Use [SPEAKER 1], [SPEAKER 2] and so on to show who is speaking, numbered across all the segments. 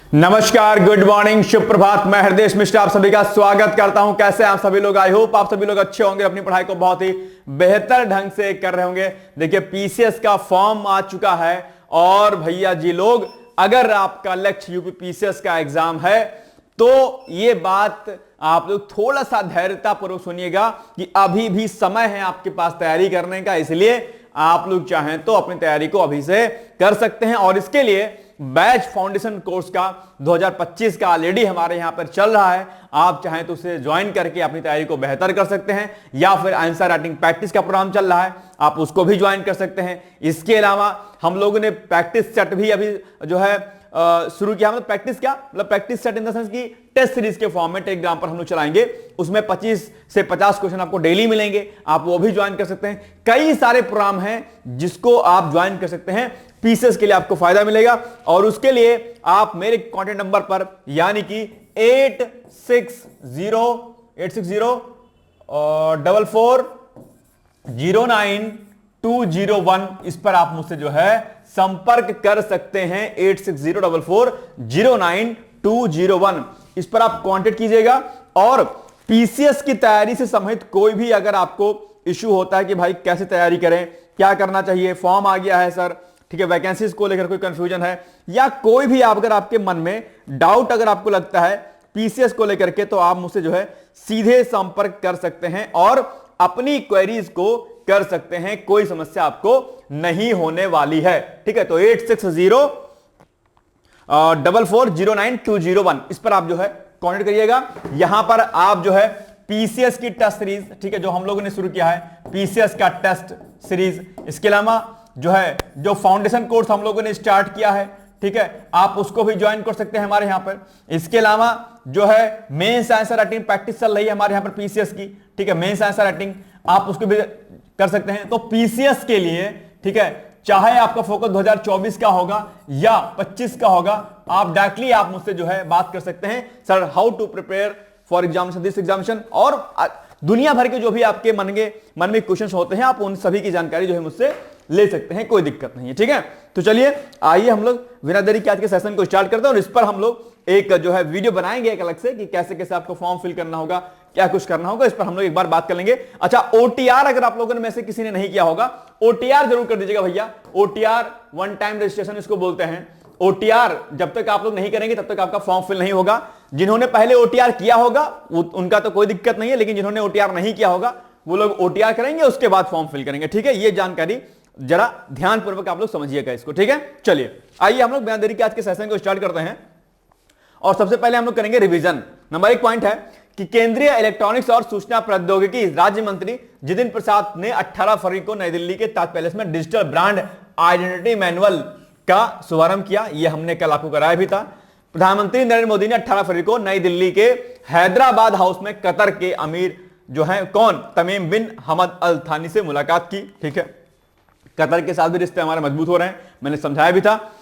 [SPEAKER 1] नमस्कार, good morning, शुभ प्रभात। मैं हृदय मिश्रा आप सभी का स्वागत करता हूं। कैसे आप सभी लोग? आई होप आप सभी लोग अच्छे होंगे, अपनी पढ़ाई को बहुत ही बेहतर ढंग से कर रहे होंगे। देखिए, पीसीएस का फॉर्म आ चुका है और भैया जी लोग, अगर आपका लक्ष्य यूपी पीसीएस का एग्जाम है तो ये बात आप लोग थोड़ा सा धैर्यतापूर्वक सुनिएगा कि अभी भी समय है आपके पास तैयारी करने का। इसलिए आप लोग चाहें तो अपनी तैयारी को अभी से कर सकते हैं और इसके लिए बैच फाउंडेशन कोर्स का 2025 का ऑलरेडी हमारे यहां पर चल रहा है। आप चाहें तो उसे ज्वाइन करके अपनी तैयारी को बेहतर कर सकते हैं, या फिर आंसर राइटिंग प्रैक्टिस का प्रोग्राम चल रहा है, आप उसको भी ज्वाइन कर सकते हैं। इसके अलावा हम लोगों ने प्रैक्टिस सेट भी अभी जो है शुरू किया। मतलब प्रैक्टिस क्या, मतलब practice set in the sense की टेस्ट सीरीज के फॉर्म में टेलीग्राम पर हम लोग चलाएंगे। उसमें 25 से 50 क्वेश्चन आपको डेली मिलेंगे, आप वो भी ज्वाइन कर सकते हैं। कई सारे प्रोग्राम हैं जिसको आप ज्वाइन कर सकते हैं, पीसीएस के लिए आपको फायदा मिलेगा। और उसके लिए आप मेरे कॉन्टेक्ट नंबर पर यानी कि 8604409201 इस पर आप मुझसे जो है संपर्क कर सकते हैं। 8604409201 इस पर आप कांटेक्ट कीजिएगा। और पीसीएस की तैयारी से संबंधित कोई भी अगर आपको इश्यू होता है कि भाई कैसे तैयारी करें, क्या करना चाहिए, फॉर्म आ गया है सर, ठीक है, वैकेंसीज को लेकर कोई कंफ्यूजन है, या कोई भी अगर आपके मन में डाउट अगर आपको लगता है पीसीएस को लेकर के, तो आप मुझसे जो है सीधे संपर्क कर सकते हैं और अपनी क्वेरीज को कर सकते हैं। कोई समस्या आपको नहीं होने वाली है, ठीक है। तो 8604409201 इस पर आप जो है कांटेक्ट करिएगा। यहां पर आप जो है पीसीएस की टेस्ट सीरीज, ठीक है, जो हम लोगों ने शुरू किया है पीसीएस का टेस्ट सीरीज, इसके अलावा जो है जो फाउंडेशन कोर्स हम लोगों ने स्टार्ट किया है, ठीक है, आप उसको भी ज्वाइन कर सकते हैं हमारे यहां पर। इसके अलावा जो है मेंस आंसर राइटिंग प्रैक्टिस चल रही है हमारे यहां पर पीसीएस की, ठीक है, मेंस आंसर राइटिंग आप उसको भी कर सकते हैं। तो पीसीएस के लिए, ठीक है, चाहे आपका फोकस 2024 का होगा या 25 का होगा, आप डायरेक्टली आप मुझसे जो है बात कर सकते हैं, sir how to prepare for examination this examination, और दुनिया भर के जो भी आपके मन में क्वेश्चंस होते हैं, आप उन सभी की जानकारी जो है मुझसे ले सकते हैं, कोई दिक्कत नहीं है, ठीक है। तो चलिए आइए हम लोग बिना देरी के आज के सेशन को स्टार्ट करते हैं और इस पर हम लोग एक जो है वीडियो बनाएंगे एक अलग से कि कैसे कैसे आपको फॉर्म फिल करना होगा, क्या कुछ करना होगा, इस पर हम लोग एक बार बात कर लेंगे। अच्छा, ओटीआर अगर आप लोगों ने में से किसी ने नहीं किया होगा, ओटीआर जरूर कर दीजिएगा भैया। ओटीआर वन टाइम रजिस्ट्रेशन इसको बोलते हैं। ओटीआर जब तक आप लोग नहीं करेंगे तब तक आपका फॉर्म फिल नहीं होगा। जिन्होंने पहले ओटीआर किया होगा उनका तो कोई दिक्कत नहीं है, लेकिन जिन्होंने ओटीआर नहीं किया होगा वो लोग ओटीआर करेंगे, उसके बाद फॉर्म फिल करेंगे, ठीक है। ये जानकारी जरा ध्यानपूर्वक आप लोग समझिएगा इसको, ठीक है। चलिए आइए हम लोग बिना देरी के आज के सेशन को स्टार्ट करते हैं और सबसे पहले हम लोग करेंगे रिवीजन। नंबर 1 पॉइंट है कि केंद्रीय इलेक्ट्रॉनिक्स और सूचना प्रौद्योगिकी राज्य मंत्री जितिन प्रसाद ने 18 फरवरी को नई दिल्ली के ताज पैलेस में डिजिटल ब्रांड आइडेंटिटी मैनुअल का शुभारंभ किया। यह हमने कल आपको कराया भी था। प्रधानमंत्री नरेंद्र मोदी ने 18 फरवरी को नई दिल्ली के हैदराबाद हाउस में कतर के अमीर जो है कौन, तमीम बिन हमद अल थानी से मुलाकात की, ठीक है। कतर के साथ भी रिश्ते हमारे मजबूत हो रहे हैं, मैंने समझाया भी था।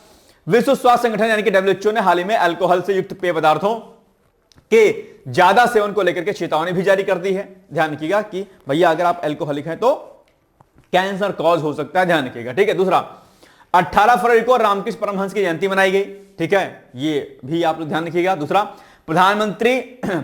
[SPEAKER 1] विश्व स्वास्थ्य संगठन यानी कि डब्ल्यूएचओ ने हाल ही में अल्कोहल से युक्त पेय पदार्थों के ज्यादा सेवन को लेकर के चेतावनी भी जारी कर दी है। ध्यान रखिएगा कि भैया अगर आप अल्कोहलिक हैं तो कैंसर कॉज हो सकता है, ध्यान रखिएगा, ठीक है। दूसरा, 18 फरवरी को रामकृष्ण परमहंस की जयंती मनाई गई, ठीक है, ये भी आप लोग ध्यान रखिएगा। दूसरा, प्रधानमंत्री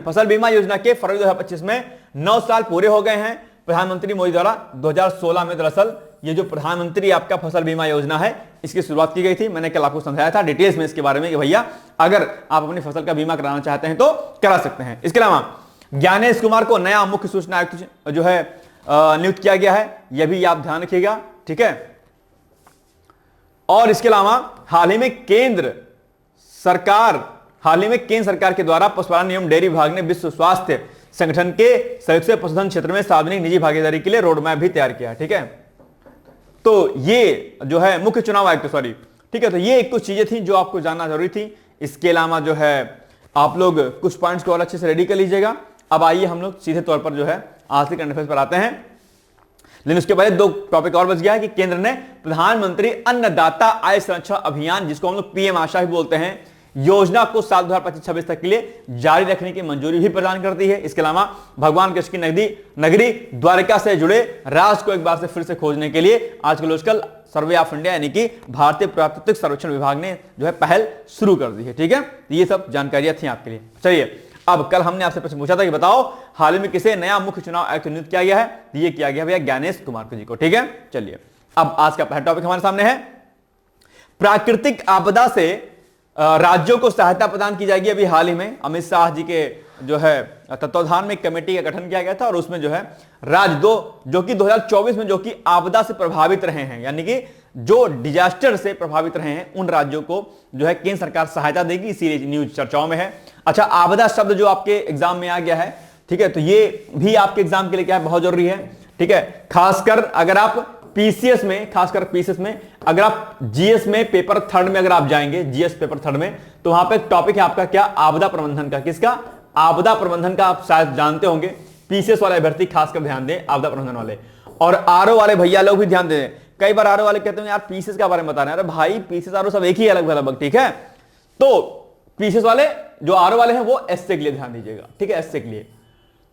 [SPEAKER 1] फसल बीमा योजना के फरवरी 2025 में 9 साल पूरे हो गए हैं। प्रधानमंत्री मोदी द्वारा 2016 में दरअसल ये जो प्रधानमंत्री आपका फसल बीमा योजना है इसकी शुरुआत की गई थी। मैंने कल आपको समझाया था डिटेल्स में इसके बारे में कि भैया अगर आप अपनी फसल का बीमा कराना चाहते हैं तो करा सकते हैं। इसके अलावा ज्ञानेश कुमार को नया मुख्य सूचना आयुक्त जो है नियुक्त किया गया है, यह भी आप ध्यान रखिएगा, ठीक है। और इसके अलावा हाल ही में केंद्र सरकार के द्वारा पशुपालन नियम डेयरी विभाग ने विश्व स्वास्थ्य संगठन के सहयोग से पशुधन क्षेत्र में सार्वजनिक निजी भागीदारी के लिए रोड मैप भी तैयार किया, ठीक है। तो ये जो है मुख्य चुनाव आयुक्त, सॉरी, ठीक है। तो ये कुछ चीजें थी जो आपको जानना जरूरी थी। इसके अलावा जो है आप लोग कुछ पॉइंट्स को और अच्छे से रेडी कर लीजिएगा। अब आइए हम लोग सीधे तौर पर जो है आज के करंट अफेयर्स पर आते हैं, लेकिन उसके पहले 2 टॉपिक और बच गया है कि केंद्र ने प्रधानमंत्री अन्नदाता आय संरक्षण अभियान, जिसको हम लोग पीएम आशा भी बोलते हैं, योजना को साल 2025-26 तक के लिए जारी रखने की मंजूरी भी प्रदान करती है। इसके अलावा भगवान कृष्ण की नगरी द्वारका से जुड़े राज को एक बार से फिर से खोजने के लिए आर्कियोलॉजिकल सर्वे ऑफ इंडिया यानी कि भारतीय पुरातात्विक सर्वेक्षण विभाग ने जो है पहल शुरू कर दी है। ठीक है, ये सब जानकारियां थी आपके लिए। चलिए, अब कल हमने आपसे प्रश्न पूछा था कि बताओ हाल ही में किसे नया मुख्य चुनाव आयुक्त नियुक्त किया गया है। ये किया गया भैया ज्ञानेश कुमार जी को। ठीक है, चलिए अब आज का पहला टॉपिक हमारे सामने है, प्राकृतिक आपदा से राज्यों को सहायता प्रदान की जाएगी। अभी हाल ही में अमित शाह जी के जो है तत्वाधान में एक कमेटी का गठन किया गया था और उसमें जो है राज्य जो कि 2024 में जो कि आपदा से प्रभावित रहे हैं, यानी कि जो डिजास्टर से प्रभावित रहे हैं, उन राज्यों को जो है केंद्र सरकार सहायता देगी, इसीलिए न्यूज चर्चाओं में है। अच्छा, आपदा शब्द जो आपके एग्जाम में आ गया है, ठीक है, तो ये भी आपके एग्जाम के लिए क्या है, बहुत जरूरी है। ठीक है, खासकर अगर आप पीसीएस में, खासकर पीसीएस में, अगर आप जीएस में पेपर थर्ड में अगर आप जाएंगे, जीएस पेपर थर्ड में, तो वहां पे टॉपिक है आपका क्या, आपदा प्रबंधन का। किसका? आपदा प्रबंधन का। आप शायद जानते होंगे, पीसीएस वाले अभ्यर्थी खासकर ध्यान दें, आपदा प्रबंधन वाले, और आरओ वाले भैया लोग भी ध्यान दें। कई बार आरओ वाले कहते हैं यार पीसीएस के बारे में बता रहे हैं, अरे भाई पीसीएस आरओ सब एक ही अलग अलग। ठीक है, तो पीसीएस वाले जो आरओ वाले हैं वो एसए के लिए ध्यान दीजिएगा। ठीक है, एसए के लिए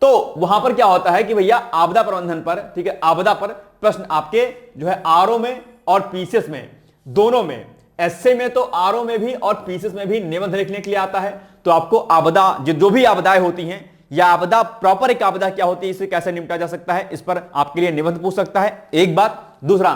[SPEAKER 1] तो वहां पर क्या होता है कि भैया आपदा प्रबंधन पर, ठीक है, आपदा पर प्रश्न आपके जो है आरओ में और पीसीएस में, दोनों में, एसए में तो आरओ में भी और पीसीएस में भी निबंध लिखने के लिए आता है। तो आपको आपदा जो भी आपदाएं होती हैं या आपदा प्रॉपर एक आपदा क्या होती है, इसे कैसे निपटा जा सकता है, इस पर आपके लिए निबंध पूछ सकता है, एक बात। दूसरा,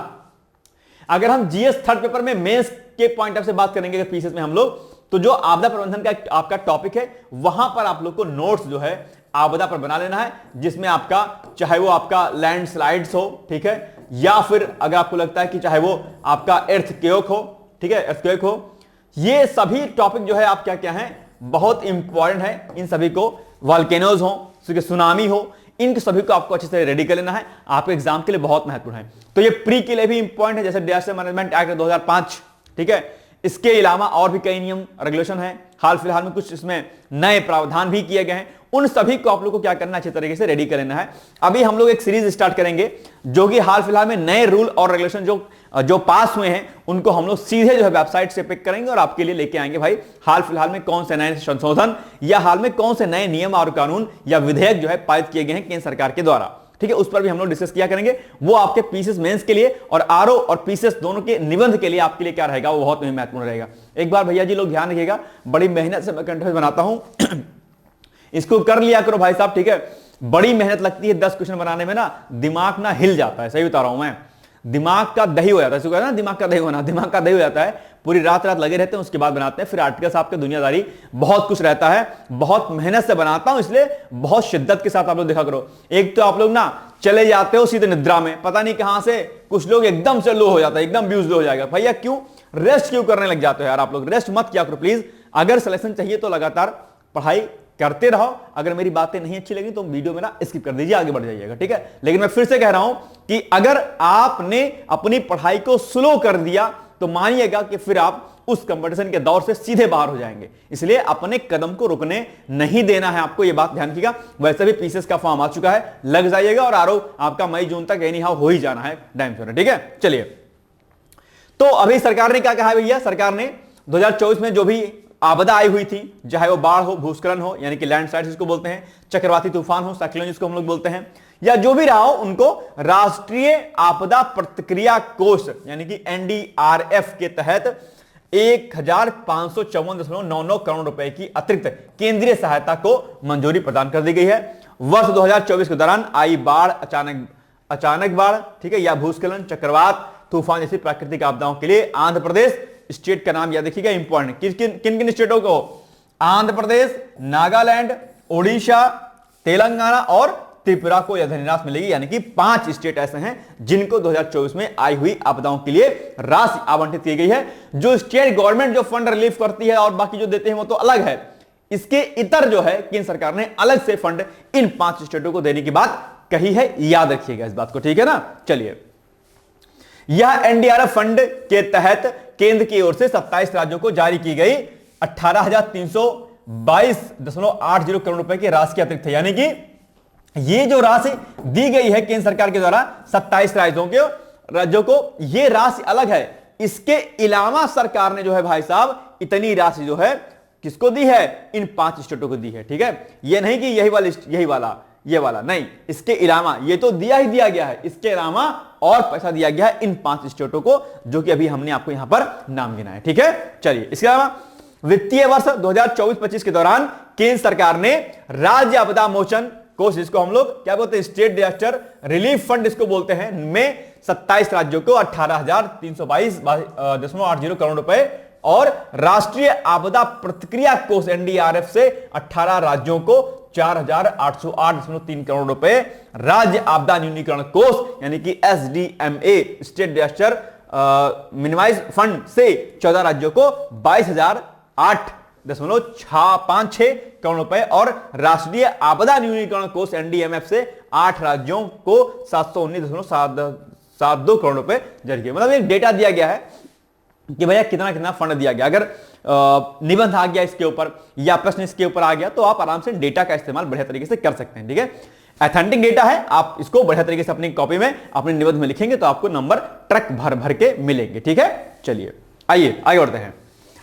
[SPEAKER 1] अगर हम जीएस थर्ड पेपर में मेंस के पॉइंट ऑफ से बात करेंगे अगर पीसीएस में हम लोग, तो जो आपदा प्रबंधन का आपका टॉपिक है वहां पर आप लोग को नोट्स जो है आपदा पर बना लेना है, जिसमें आपका चाहे वो आपका लैंडस्लाइड्स हो, ठीक है, या फिर अगर आपको लगता है कि चाहे वो आपका एर्थक्वेक हो, ठीक है, एर्थक्वेक हो, ये सभी टॉपिक जो है आप क्या क्या हैं, बहुत इंपॉर्टेंट है। इन सभी को, वॉल्केनोज हो, सुनामी हो, इन सभी को आपको अच्छे से रेडी कर लेना है, आपके एग्जाम के लिए बहुत महत्वपूर्ण है। तो ये प्री के लिए भी इंपॉर्टेंट है, जैसे डिजास्टर मैनेजमेंट एक्ट 2005, ठीक है। इसके अलावा और भी कई नियम रेगुलेशन है, हाल फिलहाल में कुछ इसमें नए प्रावधान भी किए गए हैं, उन सभी को आप लोग को क्या करना है, अच्छे तरीके से रेडी कर लेना है। अभी हम लोग एक सीरीज स्टार्ट करेंगे जो कि हाल फिलहाल में नए रूल और रेगुलेशन जो पास हुए हैं उनको हम लोग सीधे जो है वेबसाइट से पिक करेंगे और आपके लिए लेके आएंगे भाई हाल फिलहाल में कौन से नए संशोधन या हाल में कौन से नए नियम और कानून या विधेयक जो है पारित किए गए हैं केंद्र सरकार के द्वारा। ठीक है, उस पर भी हम लोग डिस्कस किया करेंगे। वो आपके पीसीएस मेंस के लिए और आरओ और पीसीएस दोनों के निबंध के लिए आपके लिए क्या रहेगा, वो बहुत महत्वपूर्ण रहेगा। एक बार भैया जी लोग ध्यान रखिएगा, बड़ी मेहनत से मैं कंटेंट बनाता हूं इसको कर लिया करो भाई साहब, ठीक है। बड़ी मेहनत लगती है 10 क्वेश्चन बनाने में ना, दिमाग ना हिल जाता है, सही बता रहा हूं मैं, दिमाग का दही हो जाता है, इसको कहते हैं ना दिमाग का दही होना, दिमाग का दही हो जाता है। पूरी रात लगे रहते हैं, उसके बाद बनाते हैं, फिर आर्टिकल्स आपके दुनियादारी बहुत कुछ रहता है, बहुत मेहनत से बनाता हूं, इसलिए बहुत शिद्दत के साथ आप लोग देखा करो। एक तो आप लोग ना चले जाते हो सीधे निद्रा में, पता नहीं कहां से कुछ लोग एकदम से लो हो जाता है, एकदम व्यूज लो हो जाएगा। भैया क्यों, रेस्ट क्यों करने लग जाते हो यार आप लोग, रेस्ट मत किया करो प्लीज। अगर सिलेक्शन चाहिए तो लगातार पढ़ाई करते रहो। अगर मेरी बातें नहीं अच्छी लगी तो वीडियो में ना स्किप कर दीजिए, आगे बढ़ जाइएगा, ठीक है। लेकिन मैं फिर से कह रहा हूं कि अगर आपने अपनी पढ़ाई को स्लो कर दिया तो मानिएगा कि फिर आप उस कंपटीशन के दौर से सीधे बाहर हो जाएंगे। इसलिए अपने कदम को रुकने नहीं देना है आपको, यह बात ध्यान रखिएगा। वैसे भी पीसीएस का फॉर्म आ चुका है, लग जाइएगा, और आरओ आपका मई जून तक एनी हाउ हो ही जाना है टाइम से, ठीक है। चलिए, तो अभी सरकार ने क्या कहा है भैया, सरकार ने 2024 में जो भी आपदा आई हुई थी, चाहे वो बाढ़ हो, भूस्खलन हो यानी कि लैंडस्लाइड जिसको बोलते हैं, चक्रवाती तूफान हो, साइक्लोन जिसको हम लोग बोलते हैं, या जो भी रहा हो, उनको राष्ट्रीय आपदा प्रतिक्रिया कोष यानी कि एनडीआरएफ के तहत 1554.99 करोड़ रुपए की अतिरिक्त केंद्रीय सहायता को मंजूरी प्रदान कर दी गई है। वर्ष 2024 के दौरान आई बाढ़, अचानक बाढ़, ठीक है, या भूस्खलन, चक्रवात, तूफान जैसी प्राकृतिक आपदाओं के लिए आंध्र प्रदेश स्टेट का नाम याद रखिएगा, इंपॉर्टेंट, किन किन स्टेटों को, आंध्र प्रदेश, नागालैंड, ओडिशा, तेलंगाना और त्रिपुरा को यह धनराशि मिलेगी। यानी कि 5 स्टेट ऐसे हैं जिनको 2024 में आई हुई आपदाओं के लिए राशि आवंटित की गई है। जो स्टेट गवर्नमेंट जो फंड रिलीफ करती है और बाकी जो देते हैं वो तो अलग है, इसके इतर जो है केंद्र सरकार ने अलग से फंड इन 5 स्टेटों को देने की बात कही है, याद रखिएगा इस बात को, ठीक है ना। चलिए, यह एनडीआरएफ फंड के तहत केंद्र की ओर से 27 राज्यों को जारी की गई 18,322.80 करोड़ रुपए की राशि के अतिरिक्त है। यानी कि ये जो राशि दी गई है केंद्र सरकार के द्वारा 27 राज्यों को, ये राशि अलग है। इसके अलावा सरकार ने जो है भाई साहब इतनी राशि जो है किसको दी है, इन 5 स्टेटों को दी है। ठीक है, ये नहीं कि ये वाला नहीं, इसके अलावा ये तो दिया ही दिया गया है, इसके अलावा और पैसा दिया गया है इन 5 स्टेटों को, जो कि अभी हमने आपको यहां पर नाम गिना है। ठीक है, चलिए इसके अलावा वित्तीय वर्ष 2024-25 के दौरान केंद्र सरकार ने राज्य आपदा मोचन कोष, जिसको हम लोग क्या बोलते हैं, स्टेट डिजास्टर रिलीफ फंड इसको बोलते हैं, में 27 राज्यों को 18,322.80 करोड़ रुपए और राष्ट्रीय आपदा प्रतिक्रिया कोष एनडीआरएफ से 18 राज्यों को 4,808.3 करोड़ रुपए, राज्य आपदा न्यूनीकरण कोष यानी कि SDMA state disaster minimise fund से 14 राज्यों को 22,008.56 करोड़ रुपए और राष्ट्रीय आपदा न्यूनीकरण कोष एनडीएमएफ से 8 राज्यों को 719.72 करोड़ रुपए जारी किए। मतलब एक डेटा दिया गया है कि भैया कितना कितना फंड दिया गया। अगर निबंध आ गया इसके ऊपर या प्रश्न इसके ऊपर आ गया तो आप आराम से डेटा का इस्तेमाल बढ़िया तरीके से कर सकते हैं। ठीक है, ऑथेंटिक डेटा है, आप इसको बढ़िया तरीके से अपनी कॉपी में अपने निबंध में लिखेंगे तो आपको नंबर ट्रक भर भर के मिलेंगे। ठीक है, चलिए आइए आगे बढ़ते हैं।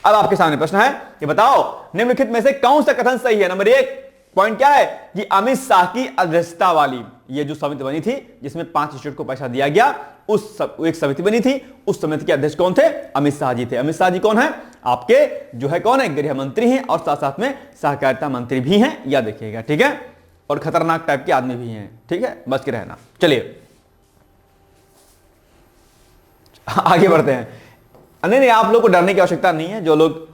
[SPEAKER 1] अब आपके सामने प्रश्न है कि बताओ निम्नलिखित में से कौन सा कथन सही है। नंबर 1 पॉइंट क्या है कि अमित शाह की अध्यक्षता वाली ये जो समिति बनी थी जिसमें 5 स्टेट को पैसा दिया गया, एक समिति बनी थी, उस समिति के अध्यक्ष कौन थे, अमित शाह जी थे। अमित शाह जी कौन है, आपके जो है कौन है, गृह मंत्री हैं और साथ साथ में सहकारिता मंत्री भी हैं, याद रखिएगा। ठीक है, और खतरनाक टाइप के आदमी भी हैं। ठीक है, बच के रहना। चलिए आगे बढ़ते हैं। नहीं, आप लोग को डरने की आवश्यकता नहीं है, जो लोग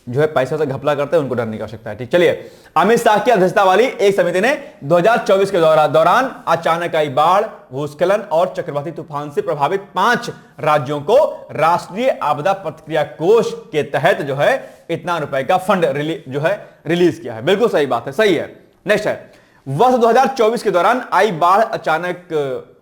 [SPEAKER 1] जो है पैसा से घपला करते हैं उनको डरने की आवश्यकता है। ठीक, चलिए अमित शाह की अध्यक्षता वाली एक समिति ने 2024 के दौरान अचानक आई बाढ़, भूस्खलन और चक्रवाती तूफान से प्रभावित 5 राज्यों को राष्ट्रीय आपदा प्रतिक्रिया कोष के तहत जो है इतना रुपए का फंड रिलीज किया है। बिल्कुल सही बात है, सही है। नेक्स्ट है, वर्ष 2024 के दौरान आई बाढ़, अचानक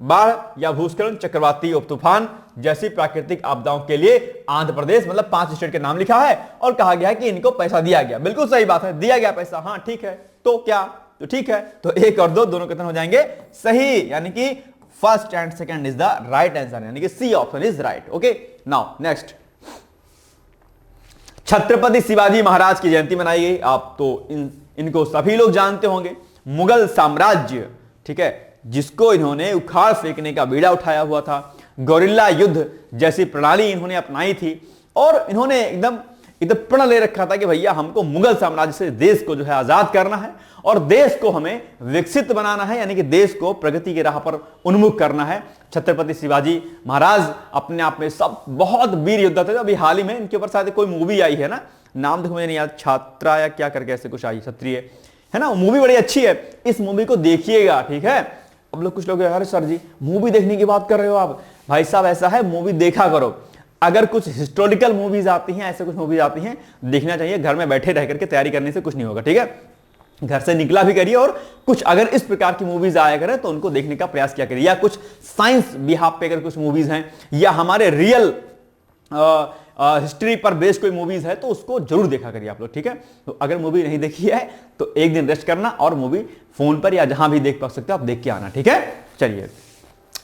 [SPEAKER 1] बाढ़ या भूस्खलन, चक्रवाती तूफान जैसी प्राकृतिक आपदाओं के लिए आंध्र प्रदेश, मतलब 5 स्टेट के नाम लिखा है और कहा गया है कि इनको पैसा दिया गया। बिल्कुल सही बात है, दिया गया पैसा। हाँ ठीक है, तो क्या, तो ठीक है, तो 1 और 2 दोनों कितने हो जाएंगे, सही, यानी कि first and second is the right answer, यानी कि C option is right. Okay, now next, Chhatrapati Shivaji Maharaj की जयंती मनाई गई। आप तो इनको सभी लोग जानते होंगे, मुगल साम्राज्य, ठीक है, जिसको इन्होंने उखाड़ फेंकने का बीड़ा उठाया हुआ था, गोरिल्ला युद्ध जैसी प्रणाली इन्होंने अपनाई थी और इन्होंने एकदम प्रण ले रखा था कि भैया हमको मुगल साम्राज्य से देश को जो है आजाद करना है और देश को हमें विकसित बनाना है, यानी कि देश को प्रगति की राह पर उन्मुख करना है। छत्रपति शिवाजी महाराज अपने आप में सब बहुत वीर योद्धा थे। अभी हाल ही में इनके ऊपर शायद कोई मूवी आई है ना, नाम देखो मुझे नहीं याद, छात्रा या क्या करके ऐसे कुछ आई, क्षत्रिय है ना, मूवी बड़ी अच्छी है, इस मूवी को देखिएगा। ठीक है, अब लोग कुछ लोग अरे सर जी मूवी देखने की बात कर रहे हो आप, भाई साहब ऐसा है मूवी देखा करो। अगर कुछ हिस्टोरिकल मूवीज आती हैं, ऐसे कुछ मूवीज आती हैं, देखना चाहिए। घर में बैठे रह करके तैयारी करने से कुछ नहीं होगा। ठीक है, घर से निकला भी करिए और कुछ अगर इस प्रकार की मूवीज आया करें तो उनको देखने का प्रयास किया करिए, या कुछ साइंस बिहाफ पे अगर कुछ मूवीज हैं या हमारे रियल हिस्ट्री पर बेस्ड कोई मूवीज है तो उसको जरूर देखा करिए आप लोग। ठीक है, तो अगर मूवी नहीं देखी है तो एक दिन रेस्ट करना और मूवी फोन पर या जहां भी देख पा सकते हो आप देख के आना। ठीक है, चलिए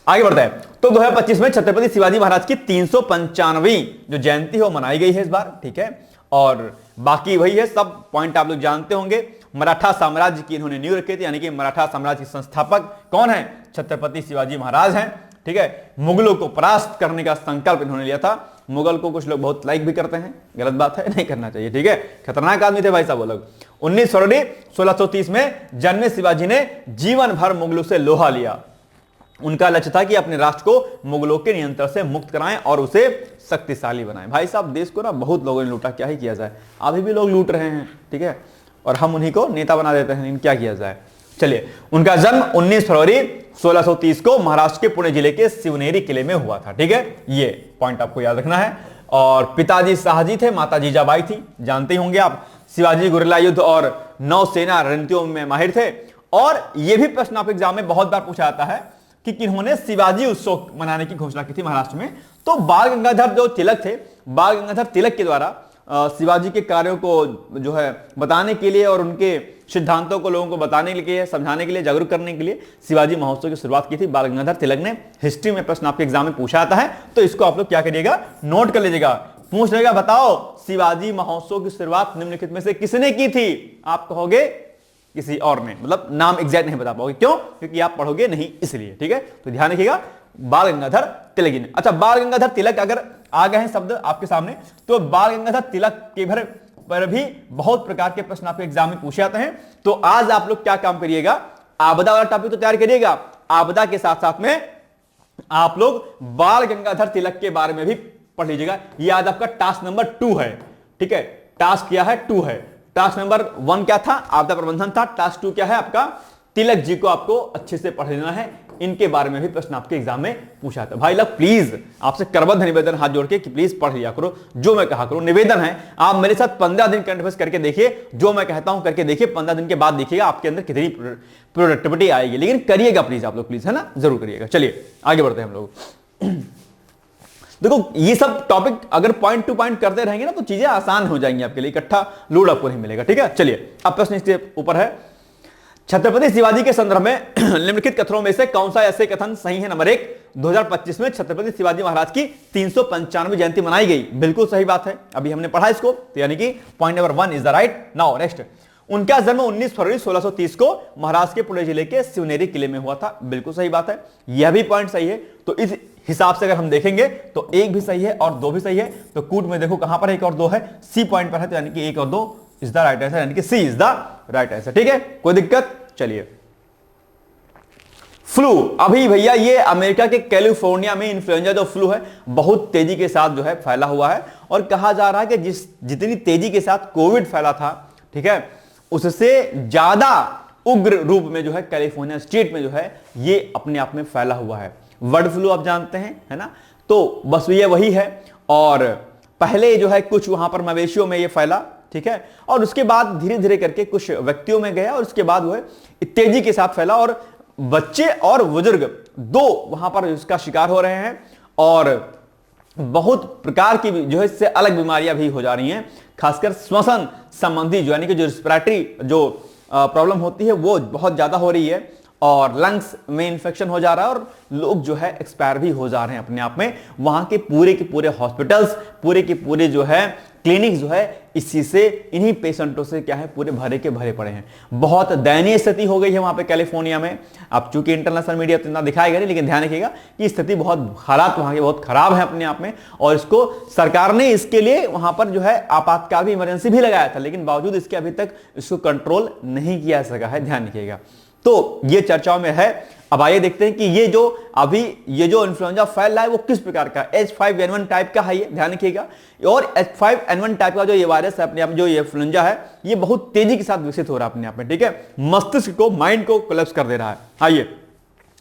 [SPEAKER 1] आगे बढ़ते हैं। तो 2025 में छत्रपति शिवाजी महाराज की 395वीं जो जयंती है वो मनाई गई है इस बार। ठीक है, और बाकी वही है, सब पॉइंट आप लोग जानते होंगे। मराठा साम्राज्य की इन्होंने नींव रखी थी, यानी कि मराठा साम्राज्य के संस्थापक कौन है, छत्रपति शिवाजी महाराज हैं। ठीक है, मुगलों को परास्त करने का संकल्प इन्होंने लिया था। मुगल को कुछ लोग बहुत लाइक भी करते हैं, गलत बात है, नहीं करना चाहिए। ठीक है, खतरनाक आदमी थे भाई साहब वो लोग। 19 फरवरी 1630 में जन्मे शिवाजी ने जीवन भर मुगलों से लोहा लिया। उनका लक्ष्य था कि अपने राष्ट्र को मुगलों के नियंत्रण से मुक्त कराएं और उसे शक्तिशाली बनाएं। भाई साहब देश को ना बहुत लोगों ने लूटा, क्या ही किया जाए, अभी भी लोग लूट रहे हैं। ठीक है, और हम उन्हीं को नेता बना देते हैं, क्या किया जाए। चलिए, उनका जन्म 19 फरवरी 1630 को महाराष्ट्र के पुणे जिले के शिवनेरी किले में हुआ था। ठीक है, ये पॉइंट आपको याद रखना है। और पिताजी शाहजी थे, माता जीजाबाई थी, जानते ही होंगे आप। शिवाजी गोरिल्ला युद्ध और नौसेना रणनीतियों में माहिर थे। और यह भी प्रश्न आप एग्जाम में बहुत बार पूछा जाता है कि किन्होंने शिवाजी उत्सव मनाने की घोषणा की थी महाराष्ट्र में। तो बाल गंगाधर जो तिलक थे, बाल गंगाधर तिलक के द्वारा शिवाजी के कार्यों को जो है बताने के लिए और उनके सिद्धांतों को लोगों को बताने के लिए, समझाने के लिए, जागरूक करने के लिए शिवाजी महोत्सव की शुरुआत की थी बाल गंगाधर तिलक ने। हिस्ट्री में प्रश्न आपके एग्जाम में पूछा जाता है तो इसको आप लोग क्या करिएगा, नोट कर लीजिएगा। पूछ लेगा बताओ शिवाजी महोत्सव की शुरुआत निम्नलिखित में से किसने की थी, आप कहोगे किसी और ने, मतलब नाम एग्जैक्ट नहीं बता पाओगे, क्यों? क्योंकि आप पढ़ोगे नहीं इसलिए। ठीक है, तो ध्यान रखिएगा, बाल गंगाधर तिलक जी ने। अच्छा, बाल गंगाधर तिलक अगर आ गए हैं शब्द आपके सामने, तो बाल गंगाधर तिलक के भर पर भी बहुत प्रकार के प्रश्न आपके एग्जाम में पूछे जाते हैं। तो आज आप लोग क्या काम करिएगा, आपदा वाला टॉपिक तो तैयार करिएगा, आपदा के साथ साथ में आप लोग बाल गंगाधर तिलक के बारे में भी पढ़ लीजिएगा। ये आज आपका टास्क नंबर 2 है। ठीक है, टास्क क्या है, 2 है। टास्क नंबर 1 क्या था, आपदा प्रबंधन था। टास्क 2 क्या है आपका, तिलक जी को आपको अच्छे से पढ़ लेना है, इनके बारे में भी प्रश्न आपके एग्जाम में पूछा था। भाई लोग प्लीज आपसे करबद्ध निवेदन हाथ जोड़ के कि प्लीज पढ़ लिया करो, जो मैं कहा करो, निवेदन है। आप मेरे साथ 15 दिन करंट अफेयर्स करके देखिए, जो मैं कहता हूं करके देखिए, 15 दिन के बाद देखिएगा आपके अंदर कितनी प्रोडक्टिविटी आएगी। लेकिन करिएगा प्लीज आप लोग, प्लीज, है ना, जरूर करिएगा। चलिए आगे बढ़ते हैं हम लोग। देखो ये सब टॉपिक अगर पॉइंट टू पॉइंट करते रहेंगे ना तो चीजें आसान हो जाएंगी आपके लिए, इकट्ठा लोड आपको नहीं मिलेगा। ठीक है, चलिए अब प्रश्न इसके ऊपर है, छत्रपति शिवाजी के संदर्भ में निम्नलिखित कथनों में से कौन सा ऐसे कथन सही है? नंबर 1, 2025 में छत्रपति शिवाजी महाराज की 395वीं जयंती मनाई गई। बिल्कुल सही बात है, अभी हमने पढ़ा इसको, तो यानी कि point number 1 is the right. Now next, उनका जन्म 19 फरवरी 1630 को महाराष्ट्र के पुणे जिले के शिवनेरी किले में हुआ था। बिल्कुल सही बात है, यह भी पॉइंट सही है। तो इस हिसाब से अगर हम देखेंगे तो 1 भी सही है और 2 भी सही है। तो कूट में देखो कहां पर 1 और 2 है, सी पॉइंट पर है, तो यानी कि 1 और 2 इज द राइट आंसर, यानी कि सी इज द राइट आंसर। ठीक है, कोई दिक्कत? चलिए, फ्लू, अभी भैया ये अमेरिका के कैलिफोर्निया में इन्फ्लुएंजा जो फ्लू है बहुत तेजी के साथ जो है फैला हुआ है, और कहा जा रहा है कि जितनी तेजी के साथ कोविड फैला था, ठीक है, उससे ज्यादा उग्र रूप में जो है कैलिफोर्निया स्टेट में जो है ये अपने आप में फैला हुआ है। बर्ड फ्लू आप जानते हैं, है ना, तो बस ये वही है। और पहले जो है कुछ वहां पर मवेशियों में ये फैला, ठीक है, और उसके बाद धीरे धीरे करके कुछ व्यक्तियों में गया, और उसके बाद वो तेजी के साथ फैला, और बच्चे और बुजुर्ग 2 वहां पर इसका शिकार हो रहे हैं, और बहुत प्रकार की जो है इससे अलग बीमारियां भी हो जा रही हैं, खासकर श्वसन संबंधी जो यानी कि जो रिस्पिरेटरी जो प्रॉब्लम होती है वो बहुत ज्यादा हो रही है, और लंग्स में इंफेक्शन हो जा रहा है, और लोग जो है एक्सपायर भी हो जा रहे हैं अपने आप में। वहां के पूरे हॉस्पिटल्स, पूरे के पूरे जो है क्लिनिक जो है इसी से, इन्हीं पेशेंटों से क्या है पूरे भरे के भरे पड़े हैं। बहुत दयनीय स्थिति हो गई है वहां पे कैलिफोर्निया में। अब चूंकि इंटरनेशनल मीडिया तो इतना दिखाएगा नहीं, लेकिन ध्यान रखिएगा कि स्थिति बहुत, हालात वहां के बहुत खराब है अपने आप में, और इसको सरकार ने इसके लिए वहां पर जो है आपातकाल भी, इमरजेंसी भी लगाया था, लेकिन बावजूद इसके अभी तक इसको कंट्रोल नहीं किया जा सका है, ध्यान रखिएगा। तो ये चर्चाओं में है। अब आइए देखते हैं कि ये जो इन्फ्लुएंजा फैल रहा है वो किस प्रकार का, H5N1 टाइप का है ये, ध्यान रखिएगा। और H5N1 टाइप का जो ये वायरस है अपने आप में, जो ये इन्फ्लुएंजा है, ये बहुत तेजी के साथ विकसित हो रहा है अपने आप में, ठीक है, मस्तिष्क को, माइंड को कोलैप्स कर दे रहा है। आइए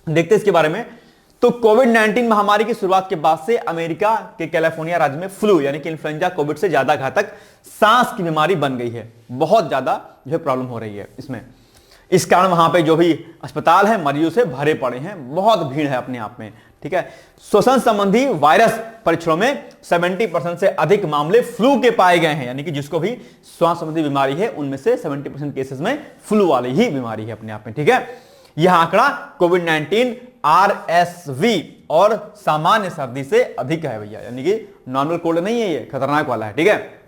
[SPEAKER 1] देखते हैं इसके बारे में। तो कोविड-19 महामारी की शुरुआत के बाद से अमेरिका के कैलिफोर्निया राज्य में फ्लू यानी कि इन्फ्लुएंजा कोविड से ज्यादा घातक सांस की बीमारी बन गई है। बहुत ज्यादा जो है प्रॉब्लम हो रही है इसमें। इस कारण वहां पे जो भी अस्पताल है मरीजों से भरे पड़े हैं, बहुत भीड़ है अपने आप में, ठीक है। श्वसन संबंधी वायरस परीक्षणों में 70% से अधिक मामले फ्लू के पाए गए हैं, यानी कि जिसको भी श्वास संबंधी बीमारी है उनमें से 70% केसेस में फ्लू वाली ही बीमारी है अपने आप में, ठीक है। यह आंकड़ा कोविड-19 RSV और सामान्य सर्दी से अधिक है भैया, यानी कि नॉर्मल कोल्ड नहीं है, ये खतरनाक वाला है, ठीक है।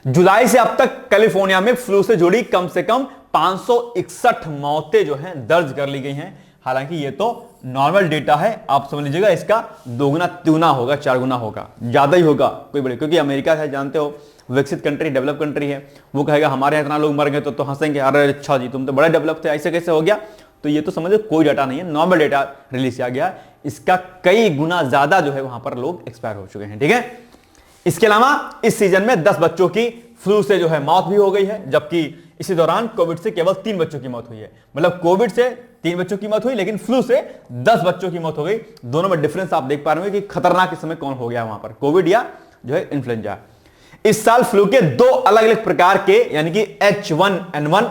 [SPEAKER 1] जुलाई से अब तक कैलिफोर्निया में फ्लू से जुड़ी कम से कम 561 मौतें जो हैं दर्ज कर ली गई हैं। हालांकि ये तो नॉर्मल डेटा है, आप समझ लीजिएगा इसका 2 गुना 3 गुना होगा, 4 गुना होगा, ज्यादा ही होगा कोई बड़े, क्योंकि अमेरिका है जानते हो विकसित कंट्री, डेवलप कंट्री है। वो कहेगा हमारे यहाँ इतना लोग मर गए तो हंसेंगे, अरे अच्छा जी तुम तो बड़े डेवलप थे, ऐसे कैसे हो गया। तो ये तो समझो कोई डाटा नहीं है, नॉर्मल डेटा रिलीज किया गया, इसका कई गुना ज्यादा जो है वहां पर लोग एक्सपायर हो चुके हैं, ठीक है। इसके अलावा इस सीजन में 10 बच्चों की फ्लू से जो है मौत भी हो गई है, जबकि इसी दौरान कोविड से केवल 3 बच्चों की मौत हुई है। मतलब कोविड से 3 बच्चों की मौत हुई, लेकिन फ्लू से 10 बच्चों की मौत हो गई। दोनों में डिफरेंस आप देख पा रहे हो कि खतरनाक इस समय कौन हो गया वहां पर, कोविड या जो है इन्फ्लुएंजा। इस साल फ्लू के 2 अलग अलग प्रकार के, यानी कि H1N1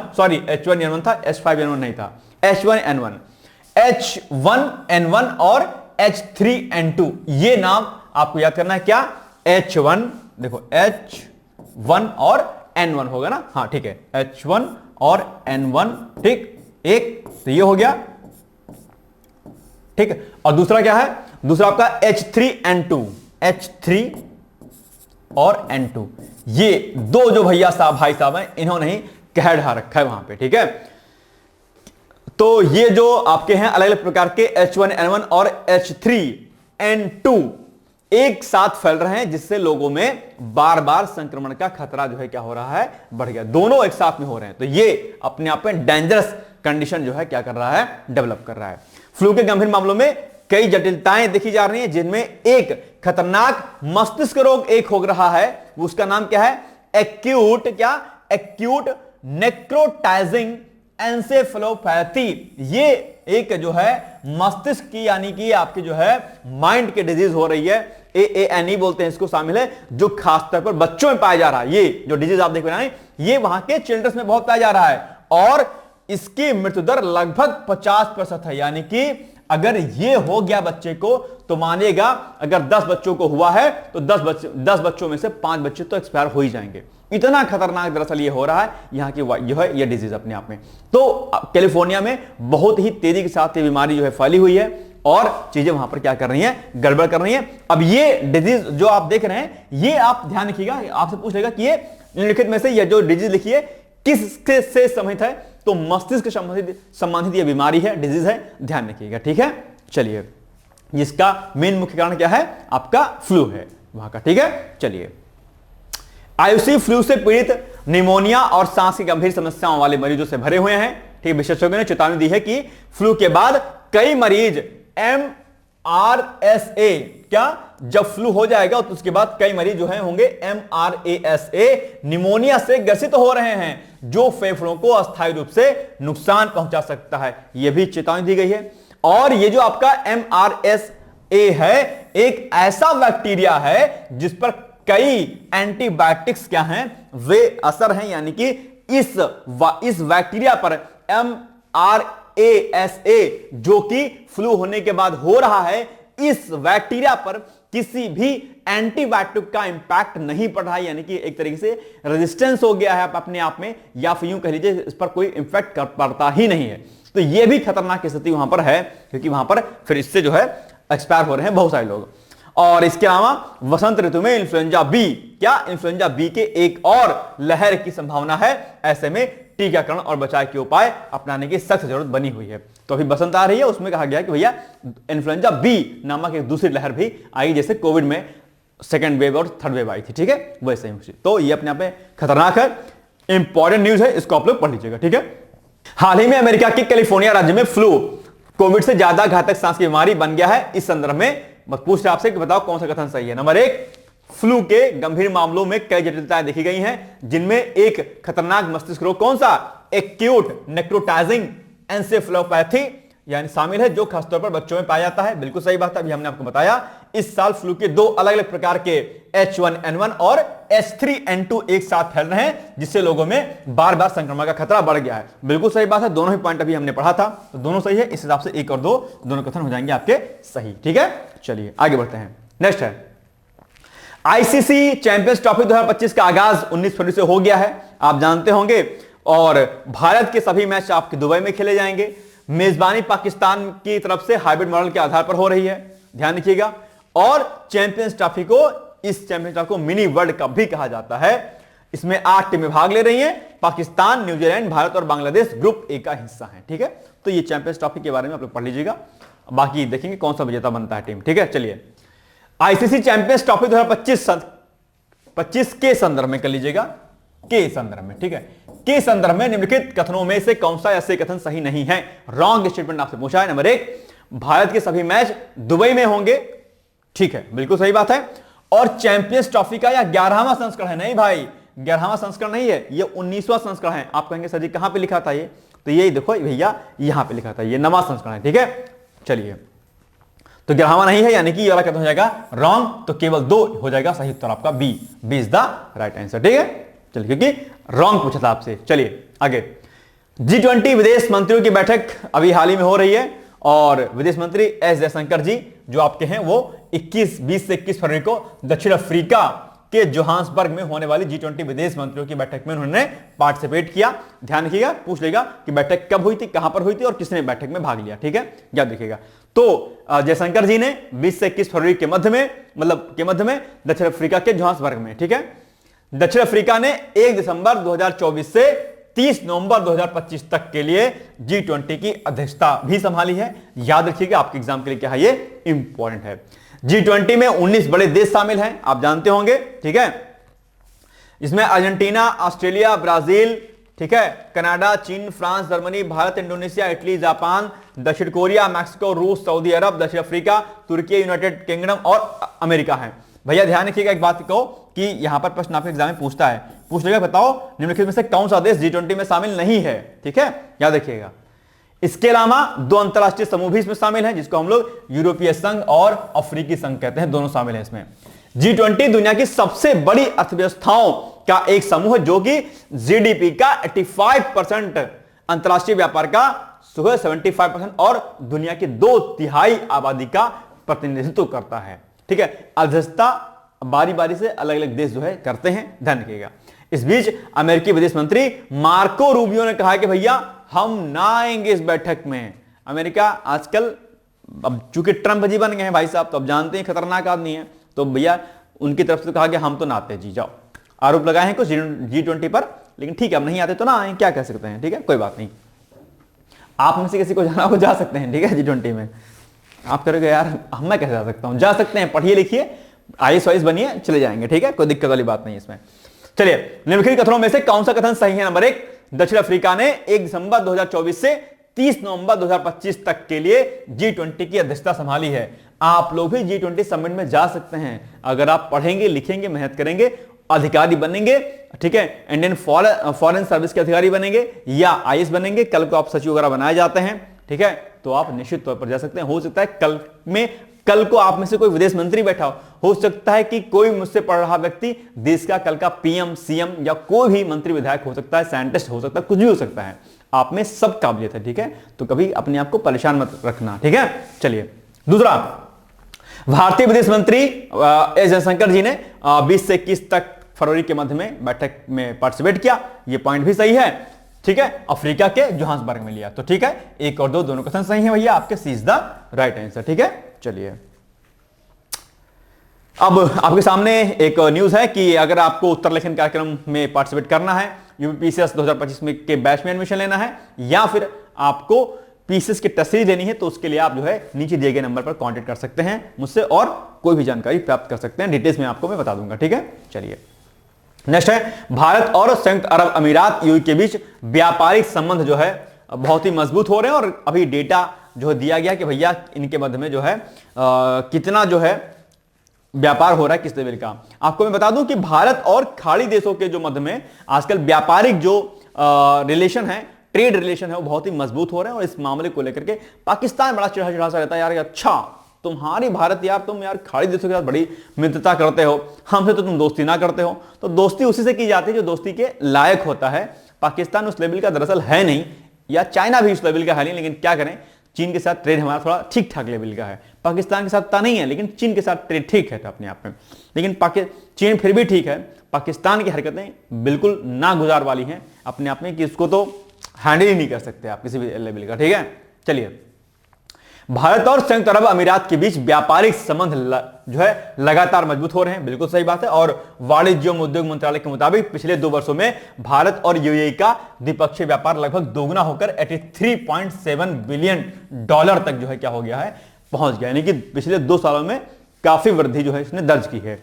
[SPEAKER 1] था, H5N1 नहीं था, H1N1 और H3N2, ये नाम आपको याद करना है। क्या H1, देखो H1 और N1 होगा ना, हाँ ठीक है, H1 और N1, ठीक, एक तो ये हो गया, ठीक है। और दूसरा क्या है, दूसरा आपका H3N2, और N2, ये दो जो भैया साहब भाई साहब हैं इन्होंने ही कह ढा रखा है वहां पे, ठीक है। तो ये जो आपके हैं अलग अलग प्रकार के H1N1 और H3N2 एक साथ फैल रहे हैं, जिससे लोगों में बार बार संक्रमण का खतरा जो है क्या हो रहा है, बढ़ गया। दोनों एक साथ में हो रहे हैं, तो ये अपने आप में डेंजरस कंडीशन जो है क्या कर रहा है, डेवलप कर रहा है। फ्लू के गंभीर मामलों में कई जटिलताएं देखी जा रही हैं, जिनमें एक खतरनाक मस्तिष्क रोग एक हो रहा है, उसका नाम क्या है, एक्यूट नेक्रोटाइजिंग एंसेफेलोपैथी। ये एक जो है मस्तिष्क की यानी कि आपके जो है माइंड की डिजीज हो रही है, AANE बोलते हैं इसको, शामिल है, जो खासतौर पर बच्चों में पाया जा रहा है। ये जो डिजीज आप देख रहे हैं ये वहां के चिल्ड्रंस में बहुत पाया जा रहा है, और इसकी मृत्यु दर लगभग 50% है। यानी कि अगर ये हो गया बच्चे को तो मानिएगा अगर 10 बच्चों को हुआ है तो 10 बच्चों में से 5 बच्चे तो एक्सपायर हो ही जाएंगे। इतना खतरनाक दरअसल ये हो रहा है यहाँ की जो है ये डिजीज अपने आप में। तो कैलिफोर्निया में बहुत ही तेजी के साथ ये बीमारी जो है फैली हुई है, और चीजें वहां पर क्या कर रही हैं, गड़बड़ कर रही हैं। अब ये डिजीज जो आप देख रहे हैं, ये आप ध्यान रखिएगा, आपसे पूछ लेगा कि ये निम्नलिखित में से ये जो डिजीज लिखी है किसके से संबंधित है, तो मस्तिष्क संबंधित ये बीमारी है, डिजीज है, ध्यान रखिएगा, ठीक है। चलिए, जिसका मेन मुख्य कारण क्या है, आपका फ्लू है वहां का, ठीक है। चलिए, आयुषी फ्लू से पीड़ित निमोनिया और सांस की गंभीर समस्याओं वाले मरीजों से भरे हुए हैं, ठीक। विशेषज्ञों ने चेतावनी दी है कि फ्लू के बाद कई मरीज MRSA, क्या जब फ्लू हो जाएगा तो उसके बाद कई मरीज जो है होंगे MRSA निमोनिया से ग्रसित हो रहे हैं, जो फेफड़ों को अस्थायी रूप से नुकसान पहुंचा सकता है, यह भी चेतावनी दी गई है। और ये जो आपका MRSA है एक ऐसा बैक्टीरिया है जिस पर कई एंटीबायोटिक्स क्या हैं, वे असर हैं। यानी कि इस बैक्टीरिया पर MRSA जो कि फ्लू होने के बाद हो रहा है, इस बैक्टीरिया पर किसी भी एंटीबायोटिक का इंपैक्ट नहीं पड़ रहा है। यानी कि एक तरीके से रेजिस्टेंस हो गया है अपने आप में, या फिर यूं कह लीजिए इस पर कोई इंफेक्ट पड़ता ही नहीं है। तो यह भी खतरनाक स्थिति वहां पर है, क्योंकि वहां पर फिर इससे जो है एक्सपायर हो रहे हैं बहुत सारे लोग। और इसके अलावा वसंत ऋतु में इन्फ्लुएंजा बी, क्या इन्फ्लुएंजा बी के एक और लहर की संभावना है। ऐसे में टीकाकरण और बचाव के उपाय अपनाने की सख्त जरूरत बनी हुई है। तो अभी बसंत आ रही है, उसमें कहा गया कि भैया इन्फ्लुएंजा बी नामक एक दूसरी लहर भी आई, जैसे कोविड में सेकेंड वेव और थर्ड वेव आई थी, ठीक है, वैसे ही। तो ये अपने आप में खतरनाक है, इंपॉर्टेंट न्यूज है, इसको आप लोग पढ़ लीजिएगा, ठीक है। हाल ही में अमेरिका के कैलिफोर्निया राज्य में फ्लू कोविड से ज्यादा घातक सांस की बीमारी बन गया है। इस संदर्भ में पूछ रहे आपसे कि बताओ कौन सा कथन सही है। नंबर 1, फ्लू के गंभीर मामलों में कई जटिलताएं देखी गई हैं, जिनमें एक खतरनाक मस्तिष्क रोग, कौन सा, एक्यूट नेक्रोटाइजिंग एंसेफेलोपैथी यानी शामिल है, जो खासतौर पर बच्चों में पाया जाता है। बिल्कुल सही बात है, अभी हमने आपको बताया। इस साल फ्लू के 2 अलग अलग प्रकार के H1N1 और H3N2 एक साथ फैल रहे हैं, जिससे लोगों में बार बार संक्रमण का खतरा बढ़ गया है। बिल्कुल सही बात है, दोनों ही पॉइंट अभी हमने पढ़ा था, तो दोनों सही है। इस हिसाब से 1 और 2 दोनों कथन हो जाएंगे आपके सही, ठीक है। चलिए आगे बढ़ते हैं। नेक्स्ट है आईसीसी चैंपियंस ट्रॉफी 2025 का आगाज 19 फरवरी से हो गया है, आप जानते होंगे। और भारत के सभी मैच आपके दुबई में खेले जाएंगे। मेजबानी पाकिस्तान की तरफ से हाइब्रिड मॉडल के आधार पर हो रही है, ध्यान रखिएगा। और चैंपियंस ट्रॉफी को, इस चैंपियंस ट्रॉफी को मिनी वर्ल्ड कप भी कहा जाता है। इसमें 8 टीमें भाग ले रही हैं। पाकिस्तान, न्यूजीलैंड, भारत और बांग्लादेश ग्रुप ए का हिस्सा है, ठीक है। तो ये चैंपियंस ट्रॉफी के बारे में आप लोग पढ़ लीजिएगा, बाकी देखेंगे कौन सा विजेता बनता है टीम, ठीक है। चलिए, आईसीसी चैंपियंस ट्रॉफी 2025 के संदर्भ में कर लीजिएगा, के संदर्भ में, ठीक है। के संदर्भ में निम्नलिखित कथनों में से कौन सा ऐसे कथन सही नहीं है, रॉन्ग स्टेटमेंट आपसे पूछा है। नंबर 1, भारत के सभी मैच दुबई में होंगे, ठीक है, बिल्कुल सही बात है। और चैंपियंस ट्रॉफी का यह 11वां संस्करण है, नहीं भाई 11वां संस्करण नहीं है, यह 19वां संस्करण है। आप कहेंगे सर जी कहां पे लिखा था ये, तो ये देखो भैया यहां पे लिखा था, ये 9वां संस्करण है, ठीक है। चलिए, तो 11वां नहीं है, यानी कि ये वाला कथन हो जाएगा रॉन्ग, तो केवल 2 हो जाएगा सही उत्तर आपका B is the right answer, ठीक है। चलिए, क्योंकि रॉन्ग पूछा था आपसे। चलिए आगे, G20 विदेश मंत्रियों की बैठक अभी हाल ही में हो रही है, और विदेश मंत्री एस जयशंकर जी जो आपके हैं वो 20 से 21 फरवरी को दक्षिण अफ्रीका के जोहान्सबर्ग में होने वाली G20 विदेश मंत्रियों की बैठक में उन्होंने पार्टिसिपेट किया। ध्यान रखिएगा, पूछ लेगा कि बैठक कब हुई थी, कहां पर हुई थी और किसने बैठक में भाग लिया, ठीक है, याद रखिएगा। तो जयशंकर जी ने 20 से 21 फरवरी के मध्य में, दक्षिण अफ्रीका के जोहान्सबर्ग में, ठीक है। दक्षिण अफ्रीका ने 1 दिसंबर 2024 से 30 नवंबर 2025 तक के लिए G20 की अध्यक्षता भी संभाली है। याद रखिएगा, आपके एग्जाम के लिए क्या है, ये इंपॉर्टेंट है। G20 में 19 बड़े देश शामिल हैं, आप जानते होंगे, ठीक है। इसमें अर्जेंटीना, ऑस्ट्रेलिया, ब्राजील, ठीक है, कनाडा, चीन, France, Germany, Bharat, Indonesia, Italy, Japan, दक्षिण कोरिया, मैक्सिको, रूस, सऊदी अरब, दक्षिण अफ्रीका, तुर्की, यूनाइटेड किंगडम और अमेरिका है। भैया ध्यान रखिएगा एक बात को कि यहां पर प्रश्न आपके एग्जाम में पूछ लेगा, बताओ निम्नलिखित में से कौन सा देश G20 में शामिल नहीं है, ठीक है, याद रखिएगा। इसके अलावा 2 अंतरराष्ट्रीय समूह भी इसमें शामिल हैं, जिसको हम लोग यूरोपीय संघ और अफ्रीकी संघ कहते हैं, दोनों शामिल हैं इसमें। G20 दुनिया की सबसे बड़ी अर्थव्यवस्थाओं का एक समूह है, जो कि जीडीपी का 85%, अंतरराष्ट्रीय व्यापार का 75% और दुनिया की 2/3 आबादी का प्रतिनिधित्व करता है, ठीक है। अध्यक्षता बारी बारी से अलग अलग देश जो है करते हैं, ध्यान रखिएगा। इस बीच अमेरिकी विदेश मंत्री मार्को रूबियो ने कहा कि भैया हम ना आएंगे इस बैठक में। अमेरिका आजकल अब चूंकि ट्रंप जी बन गए हैं भाई साहब, तो अब जानते हैं खतरनाक आदमी है, तो भैया उनकी तरफ से कहा कि हम तो ना आते, जी जाओ। आरोप लगाए हैं कुछ G20 पर, लेकिन ठीक है, अब नहीं आते तो ना आए, क्या कह सकते हैं, ठीक है, कोई बात नहीं। आप में से किसी को जाना हो जा सकते हैं, ठीक है, G20 में। आप करोगे यार मैं कैसे जा सकता हूं, जा सकते हैं, पढ़िए लिखिए, IAS बनिए, चले जाएंगे, ठीक है, कोई दिक्कत वाली बात नहीं इसमें। चलिए, निम्नलिखित कथनों में से कौन सा कथन सही है? नंबर 1, दक्षिण अफ्रीका ने 1 दिसंबर 2024 से 30 नवंबर 2025 तक के लिए G20 की अध्यक्षता संभाली है। आप लोग भी G20 समिट में जा सकते हैं अगर आप पढ़ेंगे, लिखेंगे, मेहनत करेंगे, अधिकारी बनेंगे, ठीक है, इंडियन फॉरेन सर्विस के अधिकारी बनेंगे या IAS बनेंगे, कल को आप सचिव वगैरह बनाए जाते हैं, ठीक है, तो आप निश्चित तौर पर जा सकते हैं। हो सकता है कल को आप में से कोई विदेश मंत्री बैठा हो सकता है कि कोई मुझसे पढ़ रहा व्यक्ति देश का कल का PM, CM या कोई भी मंत्री, विधायक हो सकता है, साइंटिस्ट हो सकता है, कुछ भी हो सकता है। आप में सब काबिलियत है, ठीक है, तो कभी अपने आप को परेशान मत रखना, ठीक है। चलिए, दूसरा, भारतीय विदेश मंत्री एस जयशंकर जी ने 20 से 21 तक फरवरी के मध्य में बैठक में पार्टिसिपेट किया, यह पॉइंट भी सही है, ठीक है, अफ्रीका के जोहान्सबर्ग में लिया, तो ठीक है, 1 और 2 दोनों कथन सही है भैया, आपके सी इज द राइट आंसर, ठीक है। चलिए, अब आपके सामने एक न्यूज है कि अगर आपको उत्तर लेखन कार्यक्रम में पार्टिसिपेट करना है, यूपीपीसीएस 2025 में के बैच में एडमिशन लेना है, या फिर आपको पीसीएस की टेस्ट सीरीज देनी है, तो उसके लिए आप जो है नीचे दिए गए नंबर पर कांटेक्ट कर सकते हैं मुझसे और कोई भी जानकारी प्राप्त कर सकते हैं, डिटेल्स में आपको मैं बता दूंगा, ठीक है। चलिए, नेक्स्ट है, भारत और संयुक्त अरब अमीरात यूएई के बीच व्यापारिक संबंध जो है बहुत ही मजबूत हो रहे हैं, और अभी डेटा जो दिया गया कि भैया इनके मध्य में जो है कितना जो है व्यापार हो रहा है, किस लेवल का। आपको मैं बता दूं कि भारत और खाड़ी देशों के जो मध्य में आजकल व्यापारिक जो रिलेशन है, ट्रेड रिलेशन है, वो बहुत ही मजबूत हो रहे हैं, और इस मामले को लेकर के पाकिस्तान बड़ा चिढ़ा सा रहता है, यार अच्छा तुम्हारी भारत यार, तुम यार खाड़ी देशों के साथ बड़ी मित्रता करते हो, हमसे तो तुम दोस्ती ना करते हो। तो दोस्ती उसी से की जाती है जो दोस्ती के लायक होता है। पाकिस्तान उस लेवल का दरअसल है नहीं, या चाइना भी उस लेवल का है नहीं, लेकिन क्या करें, चीन के साथ ट्रेड हमारा थोड़ा ठीक ठाक लेवल का है। पाकिस्तान के साथ इतना नहीं है, लेकिन चीन के साथ ट्रेड ठीक है अपने आप में, लेकिन चीन फिर भी ठीक है। पाकिस्तान की हरकतें बिल्कुल नागुजार वाली हैं अपने आप में, कि इसको तो हैंडल ही नहीं कर सकते आप किसी भी लेवल का, ठीक है। चलिए, भारत और संयुक्त अरब अमीरात के बीच व्यापारिक संबंध जो है लगातार मजबूत हो रहे हैं, बिल्कुल सही बात है। और वाणिज्य एवं उद्योग मंत्रालय के मुताबिक पिछले 2 वर्षों में भारत और यूएई का द्विपक्षीय व्यापार लगभग दोगुना होकर 83.7 बिलियन डॉलर तक जो है क्या हो गया है, पहुंच गया, यानी कि पिछले 2 सालों में काफी वृद्धि जो है इसने दर्ज की है,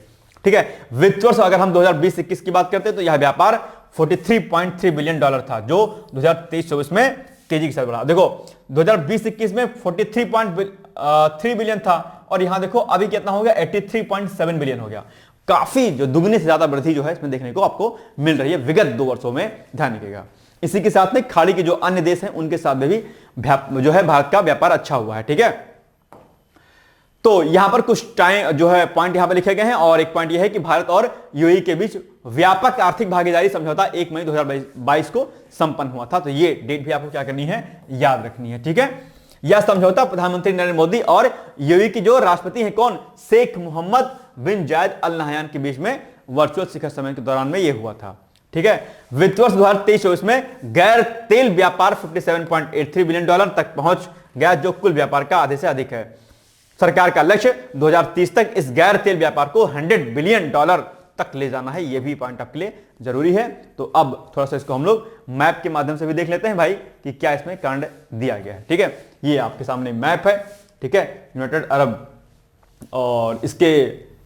[SPEAKER 1] ठीक है। वित्त वर्ष अगर हम 2020-21 की बात करते हैं तो यह व्यापार 43.3 बिलियन डॉलर था, जो 2023-24 में तेजी के साथ बढ़ा। देखो 2020-21 में 43.3 बिलियन था, और यहां देखो अभी कितना हो गया, 83.7 बिलियन हो गया। काफी जो दुगने से ज्यादा वृद्धि जो है इसमें देखने को आपको मिल रही है विगत 2 वर्षों में, ध्यान रखिएगा। इसी के साथ में खाड़ी के जो अन्य देश हैं उनके साथ में भी जो है भारत का व्यापार अच्छा हुआ है, ठीक है। तो यहां पर कुछ टाइम जो है पॉइंट यहां पर लिखे गए हैं, और एक पॉइंट यह है कि भारत और यूएई के बीच व्यापक आर्थिक भागीदारी समझौता 1 मई 2022 को संपन्न हुआ था। तो ये डेट भी आपको क्या करनी है, याद रखनी है, ठीक है। यह समझौता प्रधानमंत्री नरेंद्र मोदी और यूएई के जो राष्ट्रपति हैं कौन, शेख मोहम्मद बिन जायद अल नहयान के बीच में वर्चुअल शिखर सम्मेलन के दौरान में यह हुआ था, ठीक है। वित्त वर्ष 2023-24 में गैर तेल व्यापार 57.83 बिलियन डॉलर तक पहुंच गैस जो कुल व्यापार का आधे से अधिक है। सरकार का लक्ष्य 2030 तक इस गैर तेल व्यापार को $100 बिलियन तक ले जाना है। यह भी पॉइंट आपके लिए जरूरी है। तो अब थोड़ा सा इसको हम लोग मैप के माध्यम से भी देख लेते हैं भाई कि क्या इसमें कांड दिया गया है। ठीक है, ये आपके सामने मैप है। ठीक है, यूनाइटेड अरब, और इसके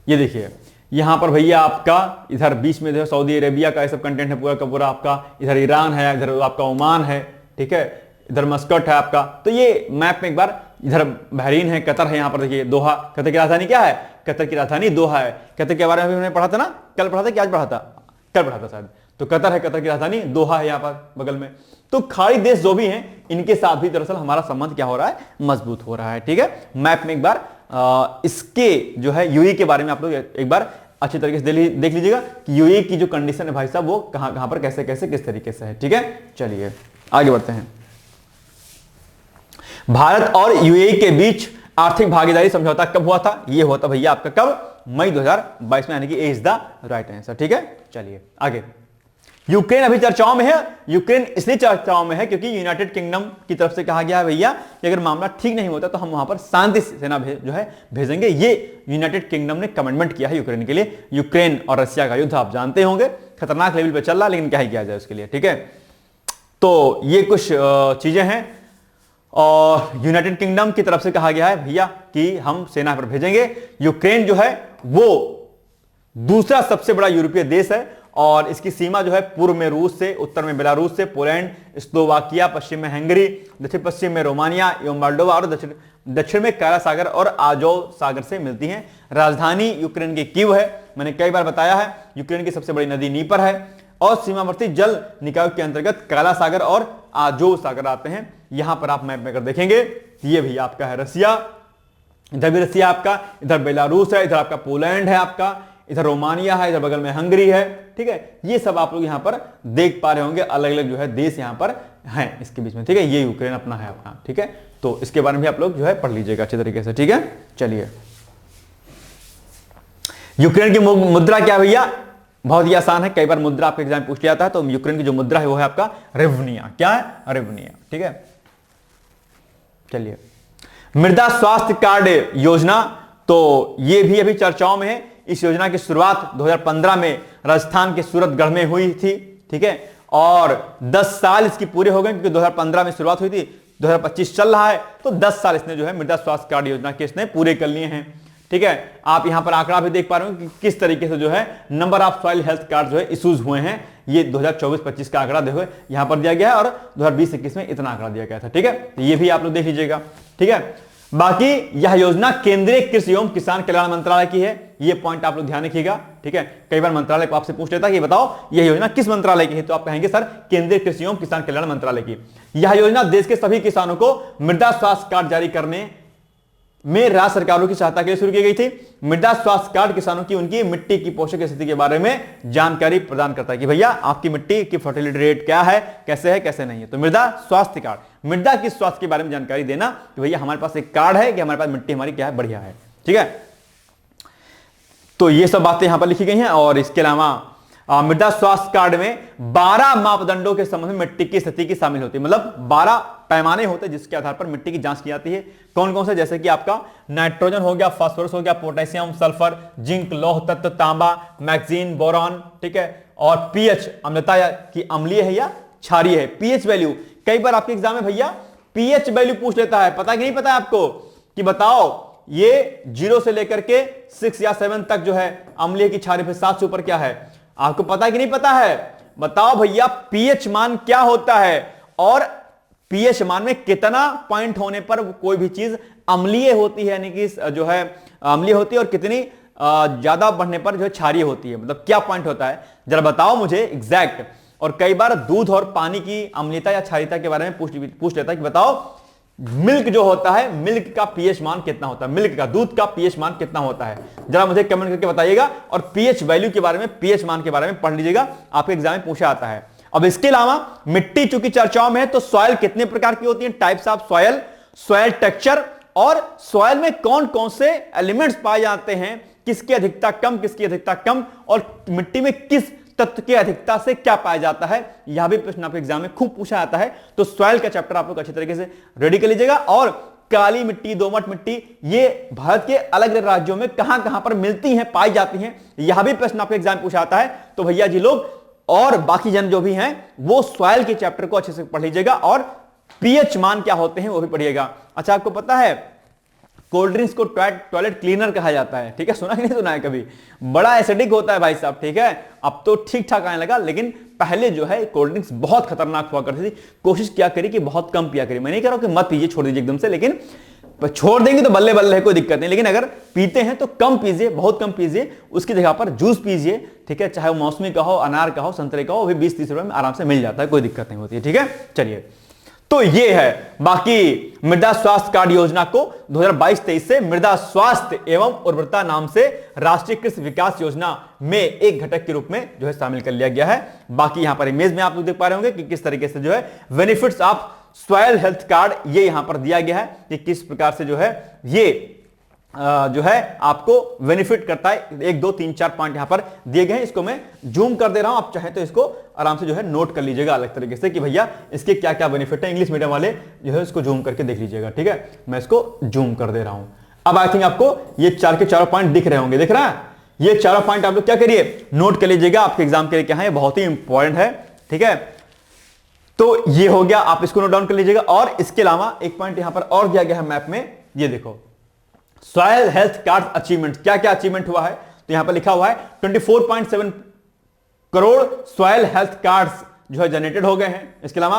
[SPEAKER 1] ये देखिए यहां पर भैया आपका इधर बीच में जो सऊदी अरेबिया का ये सब कंटेंट है पूरा का पूरा आपका, इधर ईरान है, इधर आपका ओमान है, ठीक है, इधर मस्कट है आपका। तो ये मैप में एक बार इधर बहरीन है, कतर है, यहां पर देखिए दोहा। कतर की राजधानी क्या है? कतर की राजधानी दोहा है। कतर के बारे में हमने पढ़ा था ना, कल पढ़ा था कि आज पढ़ा था? कल पढ़ा था शायद। तो कतर है, कतर की राजधानी दोहा है यहां पर बगल में। तो खाड़ी देश जो भी हैं इनके साथ भी दरअसल हमारा संबंध क्या हो रहा है? मजबूत हो रहा है। ठीक है, मैप में एक बार इसके जो है यूएई के बारे में आप लोग एक बार अच्छी तरीके से देख लीजिएगा कि यूएई की जो कंडीशन है भाई साहब वो कहां कहां पर कैसे कैसे किस तरीके से है। ठीक है, चलिए आगे बढ़ते हैं। भारत और यूएई के बीच आर्थिक भागीदारी समझौता कब हुआ था? यह हुआ था भैया आपका कब? मई 2022 में, यानी कि ए इज द राइट आंसर। ठीक है, चलिए आगे। यूक्रेन अभी चर्चाओं में है। यूक्रेन इसलिए चर्चाओं में है क्योंकि यूनाइटेड किंगडम की तरफ से कहा गया है भैया कि अगर मामला ठीक नहीं होता तो हम वहां पर शांति सेना जो है भेजेंगे। ये यूनाइटेड किंगडम ने कमिटमेंट किया है यूक्रेन के लिए। यूक्रेन और रशिया का युद्ध आप जानते होंगे खतरनाक लेवल पे चल रहा है, लेकिन क्या ही किया जाए उसके लिए। ठीक है, तो ये कुछ चीजें हैं और यूनाइटेड किंगडम की तरफ से कहा गया है भैया कि हम सेना पर भेजेंगे। यूक्रेन जो है वो दूसरा सबसे बड़ा यूरोपीय देश है और इसकी सीमा जो है पूर्व में रूस से, उत्तर में बेलारूस से, पोलैंड, स्लोवाकिया, पश्चिम में हंगरी, दक्षिण पश्चिम में रोमानिया एवं मोल्डोवा और दक्षिण में काला सागर और आजोव सागर से मिलती हैं। राजधानी यूक्रेन की कीव है। मैंने कई बार बताया है यूक्रेन की सबसे बड़ी नदी नीपर है और सीमावर्ती जल निकायों के अंतर्गत काला सागर और आजोव सागर आते हैं। यहां पर आप मैप में अगर देखेंगे ये भी आपका है रसिया, इधर भी रसिया आपका, इधर बेलारूस है, इधर आपका पोलैंड है आपका, इधर रोमानिया है, इधर बगल में हंगरी है। ठीक है, ये सब आप लोग यहां पर देख पा रहे होंगे, अलग अलग जो है देश यहां पर हैं इसके बीच में। ठीक है, ये यूक्रेन अपना है अपना। ठीक है, तो इसके बारे में भी आप लोग जो है पढ़ लीजिएगा अच्छे तरीके से। ठीक है, चलिए यूक्रेन की मुद्रा क्या भैया? बहुत ही आसान है, कई बार मुद्रा आपके एग्जाम पूछ लिया जाता है। तो यूक्रेन की जो मुद्रा है वो है आपका रिवनिया। क्या है? रिवनिया। ठीक है, चलिए मृदा स्वास्थ्य कार्ड योजना, तो ये भी अभी चर्चाओं में है। इस योजना की शुरुआत 2015 में राजस्थान के सूरतगढ़ में हुई थी। ठीक है, और 10 साल इसकी पूरे हो गए क्योंकि 2015 में शुरुआत हुई थी, 2025 चल रहा है, तो 10 साल इसने जो है मृदा स्वास्थ्य कार्ड योजना के इसने पूरे कर लिए हैं। ठीक है, आप यहां पर आंकड़ा भी देख पा रहे हो कि किस तरीके से जो है number of soil health card जो है इशूज हुए हैं। ये 2024-25 का आंकड़ा देखो यहां पर दिया गया है और 2020-21 में इतना आंकड़ा दिया गया था। ठीक है, तो ये भी आप लोग देख लीजिएगा। ठीक है, बाकी यह योजना केंद्रीय कृषि एवं किसान कल्याण मंत्रालय की है। ये पॉइंट आप लोग ध्यान रखिएगा। ठीक है, कई बार मंत्रालय को आपसे पूछ लेता है कि बताओ यह योजना किस मंत्रालय की है, तो आप कहेंगे सर केंद्रीय कृषि एवं किसान कल्याण मंत्रालय की। यह योजना देश के सभी किसानों को मृदा स्वास्थ्य कार्ड जारी करने में राज्य सरकारों की सहायता के लिए शुरू की गई थी। मृदा स्वास्थ्य कार्ड किसानों की उनकी मिट्टी की पोषक स्थिति के बारे में जानकारी प्रदान करता है कि भैया आपकी मिट्टी की फर्टिलिटी रेट क्या है, कैसे है, कैसे नहीं है। तो मृदा स्वास्थ्य कार्ड, मृदा की स्वास्थ्य के बारे में जानकारी देना कि भैया हमारे पास एक कार्ड है कि हमारे पास मिट्टी हमारी क्या है, बढ़िया है। ठीक है, तो ये सब बातें यहां पर लिखी गई हैं। और इसके अलावा मृदा स्वास्थ्य कार्ड में 12 मापदंडों के संबंध में मिट्टी की स्थिति की शामिल होती है। मतलब 12 पैमाने होते हैं जिसके आधार पर मिट्टी की जांच की जाती है। कौन कौन से? जैसे कि आपका नाइट्रोजन हो गया, फास्फोरस हो गया, पोटेशियम, सल्फर, जिंक, लौह तत्व, तांबा, मैग्नीशियम, बोरॉन। ठीक है, और पीएच, अम्लता की अम्लीय है या क्षारीय है। पीएच वैल्यू, कई बार आपके एग्जाम में भैया पीएच वैल्यू पूछ लेता है। पता कि नहीं पता है आपको कि बताओ ये 0 से लेकर के 6 या 7 तक जो है अम्लीय की क्षारीय, 7 से ऊपर क्या है, आपको पता है कि नहीं पता है? बताओ भैया पीएच मान क्या होता है और पीएच मान में कितना पॉइंट होने पर कोई भी चीज अम्लीय होती है, यानी कि जो है अम्लीय होती है, और कितनी ज्यादा बढ़ने पर जो है क्षारीय होती है। मतलब क्या पॉइंट होता है, जरा बताओ मुझे एग्जैक्ट। और कई बार दूध और पानी की अम्लीयता या क्षारीयता के बारे में पूछ लेता है कि बताओ मिल्क जो होता है, मिल्क का पीएच मान कितना होता है, मिल्क का, दूध का पीएच मान कितना होता है, जरा मुझे कमेंट करके बताइएगा। और पीएच वैल्यू के बारे में, पीएच मान के बारे में पढ़ लीजिएगा, आपके एग्जाम में पूछा आता है। अब इसके अलावा मिट्टी चूंकि चर्चाओं में है, तो सॉइल कितने प्रकार की होती है, types of soil, soil texture, और सॉइल में कौन कौन से एलिमेंट्स पाए जाते हैं, किसकी अधिकता कम, किसकी अधिकता कम, और मिट्टी में किस तत्व की अधिकता से क्या पाया जाता है, यह भी प्रश्न आपके एग्जाम में खूब पूछा जाता है। तो सॉइल का चैप्टर आप लोग अच्छी तरीके से रेडी कर लीजिएगा। और काली मिट्टी, दोमट मिट्टी, ये भारत के अलग अलग राज्यों में कहां कहां पर मिलती हैं, पाई जाती हैं, यह भी प्रश्न आपके एग्जाम में पूछा जाता है। तो भैया जी लोग और बाकी जन जो भी हैं वो सॉइल के चैप्टर को अच्छे से पढ़ लीजिएगा और पीएच मान क्या होते हैं वो भी पढ़िएगा। अच्छा, आपको पता है कोल्ड ड्रिंक्स को टॉयलेट क्लीनर कहा जाता है, ठीक है, सुना कि नहीं सुना है कभी? बड़ा एसिडिक होता है भाई साहब, ठीक है। अब तो ठीक ठाक आने लगा, लेकिन पहले जो है कोल्ड ड्रिंक्स बहुत खतरनाक हुआ करती थी। कोशिश किया करिए कि बहुत कम पिया करिए। मैं नहीं कह रहा हूं कि मत पीजिए, छोड़ दीजिए एकदम से, लेकिन छोड़ देंगे तो बल्ले बल्ले है, कोई दिक्कत नहीं, लेकिन अगर पीते हैं तो कम पीजिए, बहुत कम पीजिए। उसकी जगह पर जूस पीजिए, ठीक है, चाहे वो मौसमी का हो, अनार का हो, संतरे का हो, वो भी 20-30 रुपए में आराम से मिल जाता है, कोई दिक्कत नहीं होती है, ठीक है। चलिए, तो ये है बाकी मृदा स्वास्थ्य कार्ड योजना को 2022-23 से मृदा स्वास्थ्य एवं उर्वरता नाम से राष्ट्रीय कृषि विकास योजना में एक घटक के रूप में जो है शामिल कर लिया गया है। बाकी यहां पर इमेज में आप लोग देख पा रहे होंगे कि किस तरीके से जो है benefits of soil health card ये यहां पर दिया गया है कि किस प्रकार से जो है ये जो है आपको बेनिफिट करता है। 1 2 3 4 पॉइंट यहां पर दिए गए हैं। इसको मैं जूम कर दे रहा हूं, आप चाहे तो इसको आराम से जो है नोट कर लीजिएगा अलग तरीके से कि भैया इसके क्या क्या बेनिफिट है। इंग्लिश मीडियम वाले जो है इसको जूम करके देख लीजिएगा, ठीक है। मैं इसको जूम कर दे रहा हूं। अब आई थिंक आपको ये 4 के 4 पॉइंट दिख रहे होंगे, दिख रहा है? ये 4 पॉइंट आप लोग क्या करिए, नोट कर लीजिएगा, आपके एग्जाम के लिए क्या है, बहुत ही इंपॉर्टेंट है, ठीक है। तो ये हो गया, आप इसको नोट डाउन कर लीजिएगा। और इसके अलावा एक पॉइंट यहां पर और दिया गया है मैप में, ये देखो सॉइल हेल्थ कार्ड अचीवमेंट, क्या क्या अचीवमेंट हुआ है। तो यहां पर लिखा हुआ है 24.7 करोड़ सॉइल हेल्थ कार्ड्स जो है जनरेटेड हो गए हैं। इसके अलावा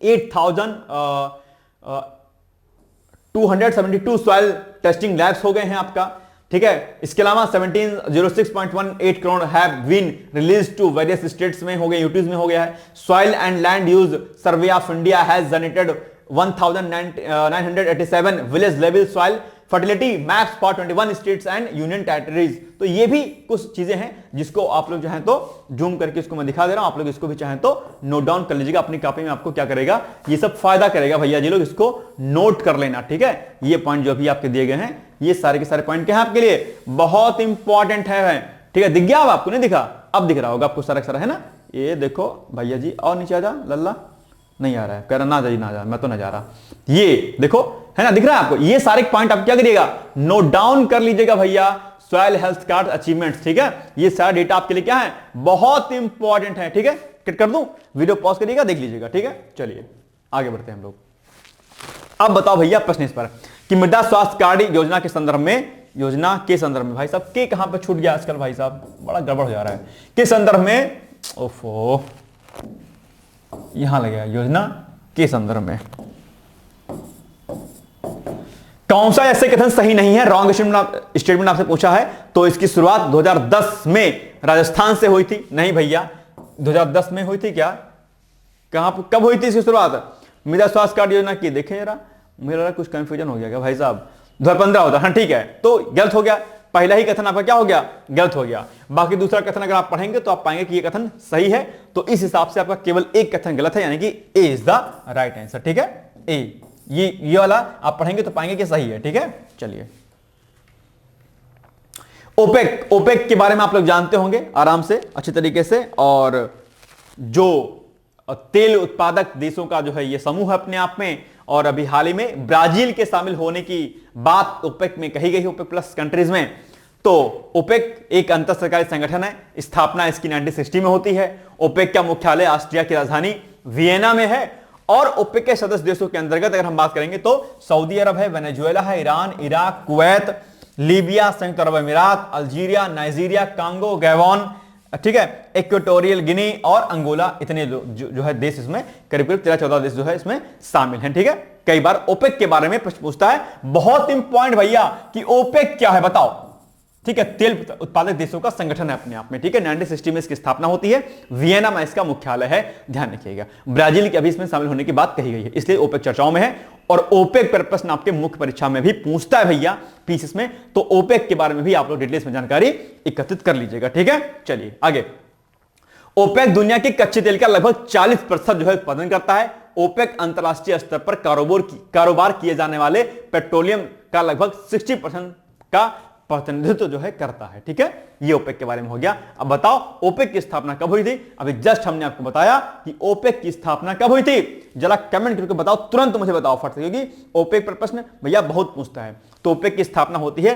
[SPEAKER 1] 8,272 सॉइल टेस्टिंग लैब्स हो गए हैं आपका, ठीक है। इसके अलावा 1706.18 crore have been release to various states में हो गए, यूटीज में हो गया है। Soil and land use survey of India has generated 1987 village level soil fertility maps for 21 states and union territories. तो ये भी कुछ चीजें हैं जिसको आप लोग चाहें तो जूम करके इसको मैं दिखा दे रहा हूं, आप लोग इसको भी चाहें तो नोट डाउन कर लीजिएगा अपनी कॉपी में। आपको क्या करेगा, ये सब फायदा करेगा भैया जी लोग, इसको नोट कर लेना, ठीक है। ये पॉइंट जो अभी आपके दिए गए हैं, ये सारे के सारे पॉइंट क्या है आपके लिए, बहुत इंपॉर्टेंट है, ठीक है। दिख गया अब आपको, नहीं दिखा? अब दिख रहा होगा आपको सारा सारा, है ना। ये देखो भैया जी, और नीचे आ जा, लल्ला नहीं आ रहा है, कह रहा ना जाइए ना जा, मैं तो ना जा रहा। ये देखो, है ना, दिख रहा है आपको? ये सारे पॉइंट आप क्या करिएगा, नोट डाउन कर लीजिएगा भैया, सॉइल हेल्थ कार्ड अचीवमेंट्स, ठीक है। ये सारा डेटा आपके लिए क्या है, बहुत इंपॉर्टेंट है, ठीक है। कट कर दूं, वीडियो पॉज करिएगा, देख लीजिएगा, ठीक है। चलिए आगे बढ़ते हैं हम लोग। अब बताओ भैया प्रश्न इस पर कि मृदा स्वास्थ्य कार्ड योजना के संदर्भ में, योजना के संदर्भ में, भाई साहब के कहां पर छूट गया आजकल, भाई साहब बड़ा गड़बड़ हो जा रहा है, के संदर्भ में, ओफो यहां लग गया, योजना के संदर्भ में कौन सा ऐसे कथन सही नहीं है, रॉन्ग स्टेटमेंट आपसे पूछा है। तो इसकी शुरुआत 2010 में राजस्थान से हुई थी। नहीं भैया 2010 में हुई थी क्या, कहां कब हुई थी इसकी शुरुआत, मृदा स्वास्थ्य कार्ड योजना की? देखें जरा, मेरा कुछ कंफ्यूजन हो गया क्या भाई साहब, 2015 होता, हाँ ठीक है, तो गलत हो गया। पहला ही कथन आपका क्या हो गया, गलत हो गया। बाकी दूसरा कथन अगर आप पढ़ेंगे तो आप पाएंगे कि ये कथन सही है। तो इस हिसाब से आपका केवल एक कथन गलत है, यानी कि ए इज द राइट आंसर, ठीक है। ए ये वाला आप पढ़ेंगे तो पाएंगे कि सही है, ठीक है। चलिए, ओपेक, ओपेक के बारे में आप लोग जानते होंगे आराम से, अच्छे तरीके से। और जो तेल उत्पादक देशों का जो है ये समूह है अपने आप में, और अभी हाल ही में ब्राजील के शामिल होने की बात ओपेक में कही गई, ओपेक प्लस कंट्रीज में। तो ओपेक एक अंतर सरकारी संगठन है, स्थापना इसकी 1960 में होती है। ओपेक का मुख्यालय ऑस्ट्रिया की राजधानी वियना में है। और ओपेक के सदस्य देशों के अंतर्गत अगर हम बात करेंगे तो सऊदी अरब है, वेनेजुएला है, ईरान, इराक, कुवैत, लीबिया, संयुक्त अरब अमीरात, अल्जीरिया, नाइजीरिया, कांगो, गैबॉन, ठीक है, इक्वेटोरियल गिनी और अंगोला, इतने जो है देश इसमें करीब करीब 13-14 देश जो है इसमें शामिल हैं, ठीक है। कई बार ओपेक के बारे में प्रश्न पूछता है, बहुत इंपॉर्टेंट भैया कि ओपेक क्या है बताओ, ठीक है। तेल उत्पादक देशों का संगठन है अपने आप में, ठीक है। 1960 में इसकी स्थापना होती है, वियना में इसका मुख्यालय है, ध्यान रखिएगा। ब्राजील की अभी इसमें शामिल होने की बात कही गई है, इसलिए ओपेक चर्चाओं में है। और ओपेक पर प्रश्न आपके मुख्य परीक्षा में भी पूछता है भैया, पीसीएस में। तो ओपेक के बारे में भी आप लोग डिटेल्स में जानकारी एकत्रित कर लीजिएगा, ठीक है। चलिए आगे। ओपेक दुनिया के कच्चे तेल का लगभग 40% जो है उत्पादन करता है। ओपेक अंतरराष्ट्रीय स्तर पर कारोबार किए जाने वाले पेट्रोलियम का लगभग 60% का प्रतिनिधित्व जो है करता है। ठीक है, ये ओपेक के बारे में हो गया। अब बताओ ओपेक की स्थापना कब हुई थी? अभी जस्ट हमने आपको बताया कि ओपेक की स्थापना कब हुई थी। जरा कमेंट करके बताओ, तुरंत मुझे बताओ फट से, क्योंकि ओपेक पर प्रश्न भैया बहुत पूछता है। तो ओपेक की स्थापना होती है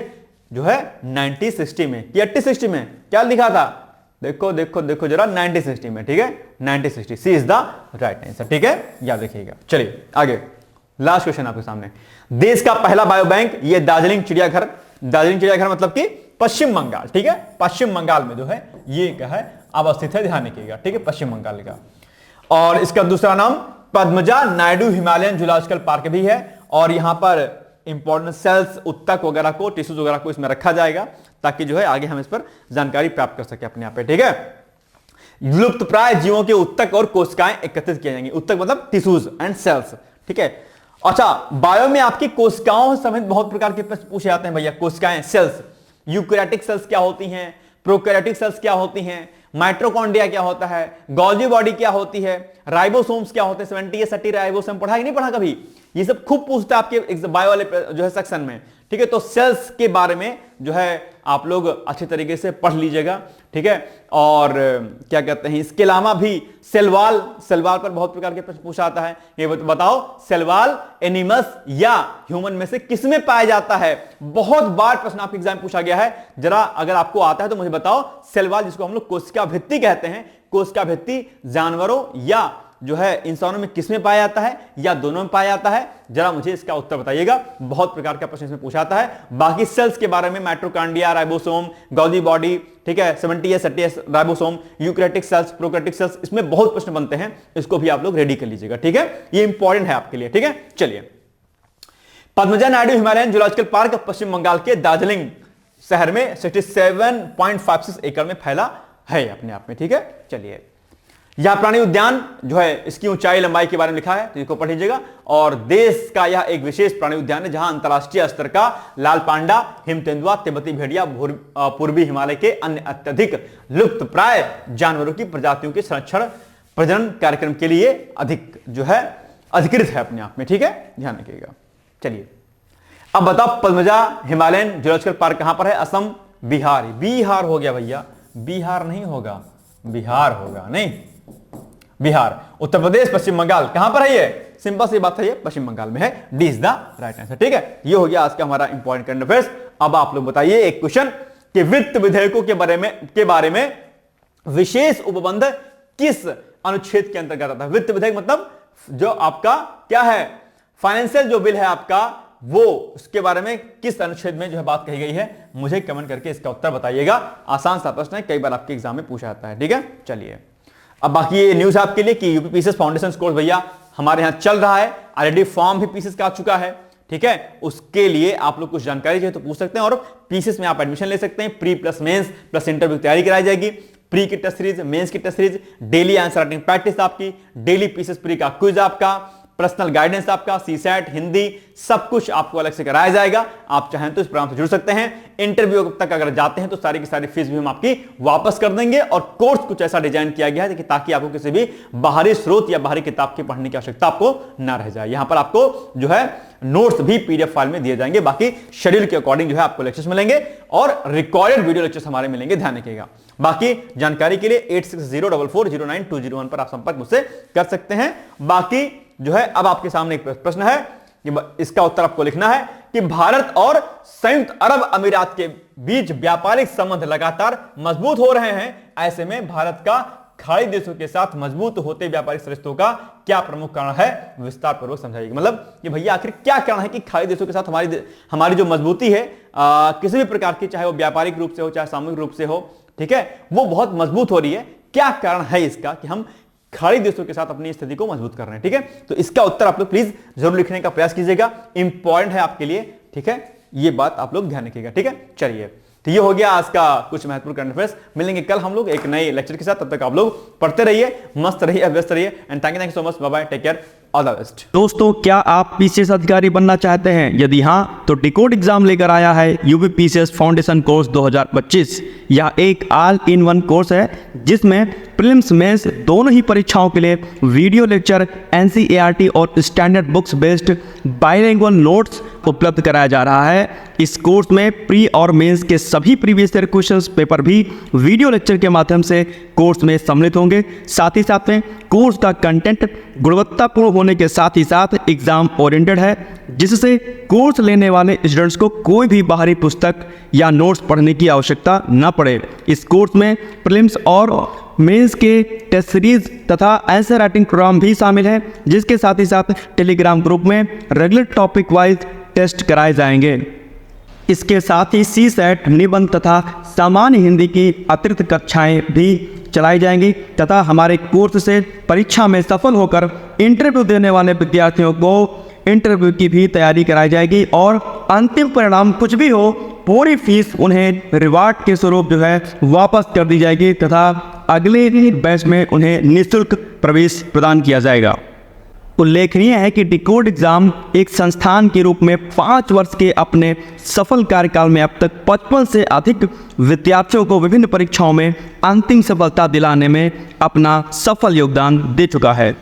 [SPEAKER 1] जो है 1960 में कि 1860 में, क्या लिखा था? देखो देखो देखो जरा, 1960 में। ठीक है, 1960 सी इज द राइट आंसर। ठीक है, याद रखिएगा। चलिए आगे, लास्ट क्वेश्चन आपके सामने। देश का पहला बायो बैंक, ये दार्जिलिंग चिड़ियाघर, दार्जिलिंग चिड़ियाघर मतलब कि पश्चिम बंगाल। ठीक है, पश्चिम बंगाल में जो है ये क्या है, अवस्थित है, ध्यान रखिएगा। ठीक है, पश्चिम बंगाल का। और इसका दूसरा नाम Padmaja Naidu Himalayan Zoological park भी है। और यहां पर इंपॉर्टेंट सेल्स, उत्तक वगैरह को, टिश्यूज वगैरह को इसमें रखा जाएगा, ताकि जो है आगे हम इस पर जानकारी प्राप्त कर सके अपने आप पे। ठीक है, लुप्त प्राय जीवों के उत्तक और कोशिकाएं एकत्रित किए जाएंगे। उत्तक मतलब टिश्यूज एंड सेल्स। ठीक है, अच्छा, बायो में आपकी कोशिकाओं समेत बहुत प्रकार के प्रश्न पूछे जाते हैं भैया। कोशिकाएं, सेल्स, यूकैरियोटिक सेल्स क्या होती हैं, प्रोकैरियोटिक सेल्स क्या होती हैं, माइटोकॉन्ड्रिया क्या होता है, गोल्गी बॉडी क्या होती है, राइबोसोम्स क्या होते हैं, 70 राइबोसोम पढ़ा कि नहीं पढ़ा कभी? ये सब खूब पूछता है आपके बायो वाले जो है सेक्शन में। ठीक है, तो सेल्स के बारे में जो है आप लोग अच्छे तरीके से पढ़ लीजिएगा। ठीक है, और क्या कहते हैं, इसके अलावा भी सेलवाल, सेलवाल पर बहुत प्रकार के प्रश्न पूछा जाता है। ये बताओ सेलवाल एनिमस या ह्यूमन में से किसमें पाया जाता है? बहुत बार प्रश्न आपके एग्जाम में पूछा गया है। जरा अगर आपको आता है तो मुझे बताओ, सेलवाल जिसको हम लोग कोशिका भित्ति कहते हैं, कोशिका भित्ति जानवरों या जो है इंसानों में किसमें पाया जाता है, या दोनों में पाया जाता है? जरा मुझे इसका उत्तर बताइएगा। बहुत प्रकार का प्रश्न इसमें पूछा जाता है। बाकी सेल्स के बारे में माइटोकॉन्ड्रिया, राइबोसोम, गोल्गी बॉडी, ठीक है, 70 ribosome, eukaryotic cells, prokaryotic cells, इसमें बहुत प्रश्न बनते हैं। इसको भी आप लोग रेडी कर लीजिएगा। ठीक है, ये इंपॉर्टेंट है आपके लिए। ठीक है, चलिए, Padmaja Naidu Himalayan Zoological Park Paschim Bengal के दार्जिलिंग शहर में 67.56 एकड़ में फैला है अपने आप में। ठीक है, चलिए, यह प्राणी उद्यान जो है इसकी ऊंचाई लंबाई के बारे में लिखा है, तो इसको पढ़ लीजिएगा। और देश का यह एक विशेष प्राणी उद्यान है जहां अंतरराष्ट्रीय स्तर का लाल पांडा, हिम तेंदुआ, तिब्बती भेड़िया, पूर्वी हिमालय के अन्य अत्यधिक लुप्त प्राय जानवरों की प्रजातियों के संरक्षण प्रजनन कार्यक्रम के लिए अधिक जो है अधिकृत है अपने आप में। ठीक है, ध्यान रखिएगा। चलिए, अब बताओ पद्मजा हिमालयन जूलॉजिकल पार्क कहां पर है? असम, बिहार। बिहार हो गया भैया, बिहार नहीं होगा, बिहार होगा, नहीं बिहार। उत्तर प्रदेश, पश्चिम बंगाल, कहां पर है ये? सिंपल सी बात है, ये पश्चिम बंगाल में है। D is the right answer. ठीक है, ये हो गया आज का हमारा इंपॉर्टेंट करंट अफेयर्स। अब आप लोग बताइए एक क्वेश्चन कि वित्त विधेयकों के बारे में विशेष उपबंध किस अनुच्छेद के अंतर्गत आता है? वित्त विधेयक मतलब जो आपका क्या है, फाइनेंशियल जो बिल है आपका, वो उसके बारे में किस अनुच्छेद में जो है बात कही गई है? मुझे कमेंट करके इसका उत्तर बताइएगा। आसान सा प्रश्न है, कई बार आपके एग्जाम में पूछा जाता है। ठीक है, चलिए, अब बाकी ये न्यूज आपके लिए कि यूपी पीसीएस फाउंडेशन कोर्स भैया हमारे यहां चल रहा है। ऑलरेडी फॉर्म भी पीसीएस का आ चुका है। ठीक है, उसके लिए आप लोग कुछ जानकारी चाहिए तो पूछ सकते हैं, और पीसीएस में आप एडमिशन ले सकते हैं। Pre plus mains plus interview की तैयारी कराई जाएगी। प्री की टेस्ट सीरीज, मेंस की test series, daily answer writing practice आपकी, डेली पीसीएस प्री का क्विज आपका, पर्सनल गाइडेंस आपका, सीसैट, हिंदी, सब कुछ आपको अलग से कराया जाएगा। आप चाहें तो इस प्रोग्राम से जुड़ सकते हैं। इंटरव्यू तक अगर जाते हैं तो सारी की सारी फीस भी हम आपकी वापस कर देंगे। और कोर्स कुछ ऐसा डिजाइन किया गया है कि ताकि आपको किसी भी बाहरी स्रोत या बाहरी किताब के पढ़ने की आवश्यकता आपको ना रह जाए। यहां पर आपको जो है नोट्स भी पीडीएफ फाइल में दिए जाएंगे। बाकी शेड्यूल के अकॉर्डिंग जो है आपको लेक्चर्स मिलेंगे और रिकॉर्डेड वीडियो लेक्चर्स हमारे मिलेंगे, ध्यान रखिएगा। बाकी जानकारी के लिए 8604409201 पर आप संपर्क मुझसे कर सकते हैं। बाकी जो है अब आपके सामने एक प्रश्न है कि इसका उत्तर आपको लिखना है कि भारत और संयुक्त अरब अमीरात के बीच व्यापारिक संबंध लगातार मजबूत हो रहे हैं। ऐसे में भारत का खाड़ी देशों के साथ मजबूत होते व्यापारिक रिश्तों का क्या प्रमुख कारण है? विस्तार पूर्वक समझाइएगा। मतलब कि भैया आखिर क्या कारण है कि खाड़ी देशों के साथ हमारी जो मजबूती है किसी भी प्रकार की, चाहे वो व्यापारिक रूप से हो चाहे सामूहिक रूप से हो, ठीक है, वो बहुत मजबूत हो रही है। क्या कारण है इसका कि हम खाड़ी देशों के साथ अपनी स्थिति को मजबूत कर रहे हैं? ठीक है, तो इसका उत्तर आप लोग प्लीज जरूर लिखने का प्रयास कीजिएगा, इंपॉर्टेंट है आपके लिए। ठीक है, ये बात आप लोग ध्यान रखिएगा। ठीक है, चलिए, तो ये हो गया आज का कुछ महत्वपूर्ण करंट अफेयर्स। मिलेंगे कल हम लोग एक नए लेक्चर के साथ। तब तक आप लोग पढ़ते रहिए, मस्त रहिए, व्यस्त रहिए, and thank you so much. Bye bye, take care, all the best.
[SPEAKER 2] दोस्तों, क्या आप पीसीएस अधिकारी बनना चाहते हैं? यदि हाँ, तो टिकोड एग्जाम लेकर आया है यूपी पीसीएस फाउंडेशन कोर्स 2025। यह एक ऑल इन वन कोर्स है जिसमें प्रीलिम्स मेंस दोनों ही परीक्षाओं के लिए वीडियो लेक्चर, एनसीईआरटी और standard books based bilingual notes उपलब्ध कराया जा रहा है। इस कोर्स में प्री और मेंस के सभी प्रीवियस ईयर क्वेश्चंस पेपर भी वीडियो लेक्चर के माध्यम से कोर्स में सम्मिलित होंगे। साथ ही साथ में कोर्स का कंटेंट गुणवत्तापूर्ण होने के साथ ही साथ एग्जाम ओरिएंटेड है, जिससे कोर्स लेने वाले स्टूडेंट्स को कोई भी बाहरी पुस्तक या नोट्स पढ़ने की आवश्यकता न पड़े। इस कोर्स में प्रीलिम्स और मेंस के टेस्ट सीरीज तथा आंसर राइटिंग प्रोग्राम भी शामिल है, जिसके साथ ही साथ टेलीग्राम ग्रुप में रेगुलर टॉपिक वाइज टेस्ट कराए जाएंगे। इसके साथ ही सीसेट, निबंध तथा सामान्य हिंदी की अतिरिक्त कक्षाएं भी चलाई जाएंगी तथा हमारे कोर्स से परीक्षा में सफल होकर इंटरव्यू देने वाले विद्यार्थियों को इंटरव्यू की भी तैयारी कराई जाएगी और अंतिम परिणाम कुछ भी हो, पूरी फीस उन्हें रिवार्ड के स्वरूप जो है वापस कर दी जाएगी तथा अगले बैच में उन्हें निःशुल्क प्रवेश प्रदान किया जाएगा। उल्लेखनीय है कि डिकोड एग्जाम एक संस्थान के रूप में 5 वर्ष के अपने सफल कार्यकाल में अब तक 55 से अधिक विद्यार्थियों को विभिन्न परीक्षाओं में अंतिम सफलता दिलाने में अपना सफल योगदान दे चुका है।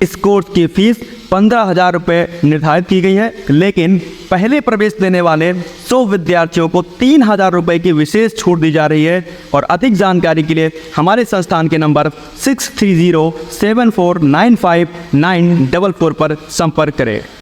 [SPEAKER 2] इस कोर्स की फीस 15,000 रुपये निर्धारित की गई है, लेकिन पहले प्रवेश देने वाले 100 विद्यार्थियों को 3,000 रुपये की विशेष छूट दी जा रही है। और अधिक जानकारी के लिए हमारे संस्थान के नंबर 6307495944 पर संपर्क करें।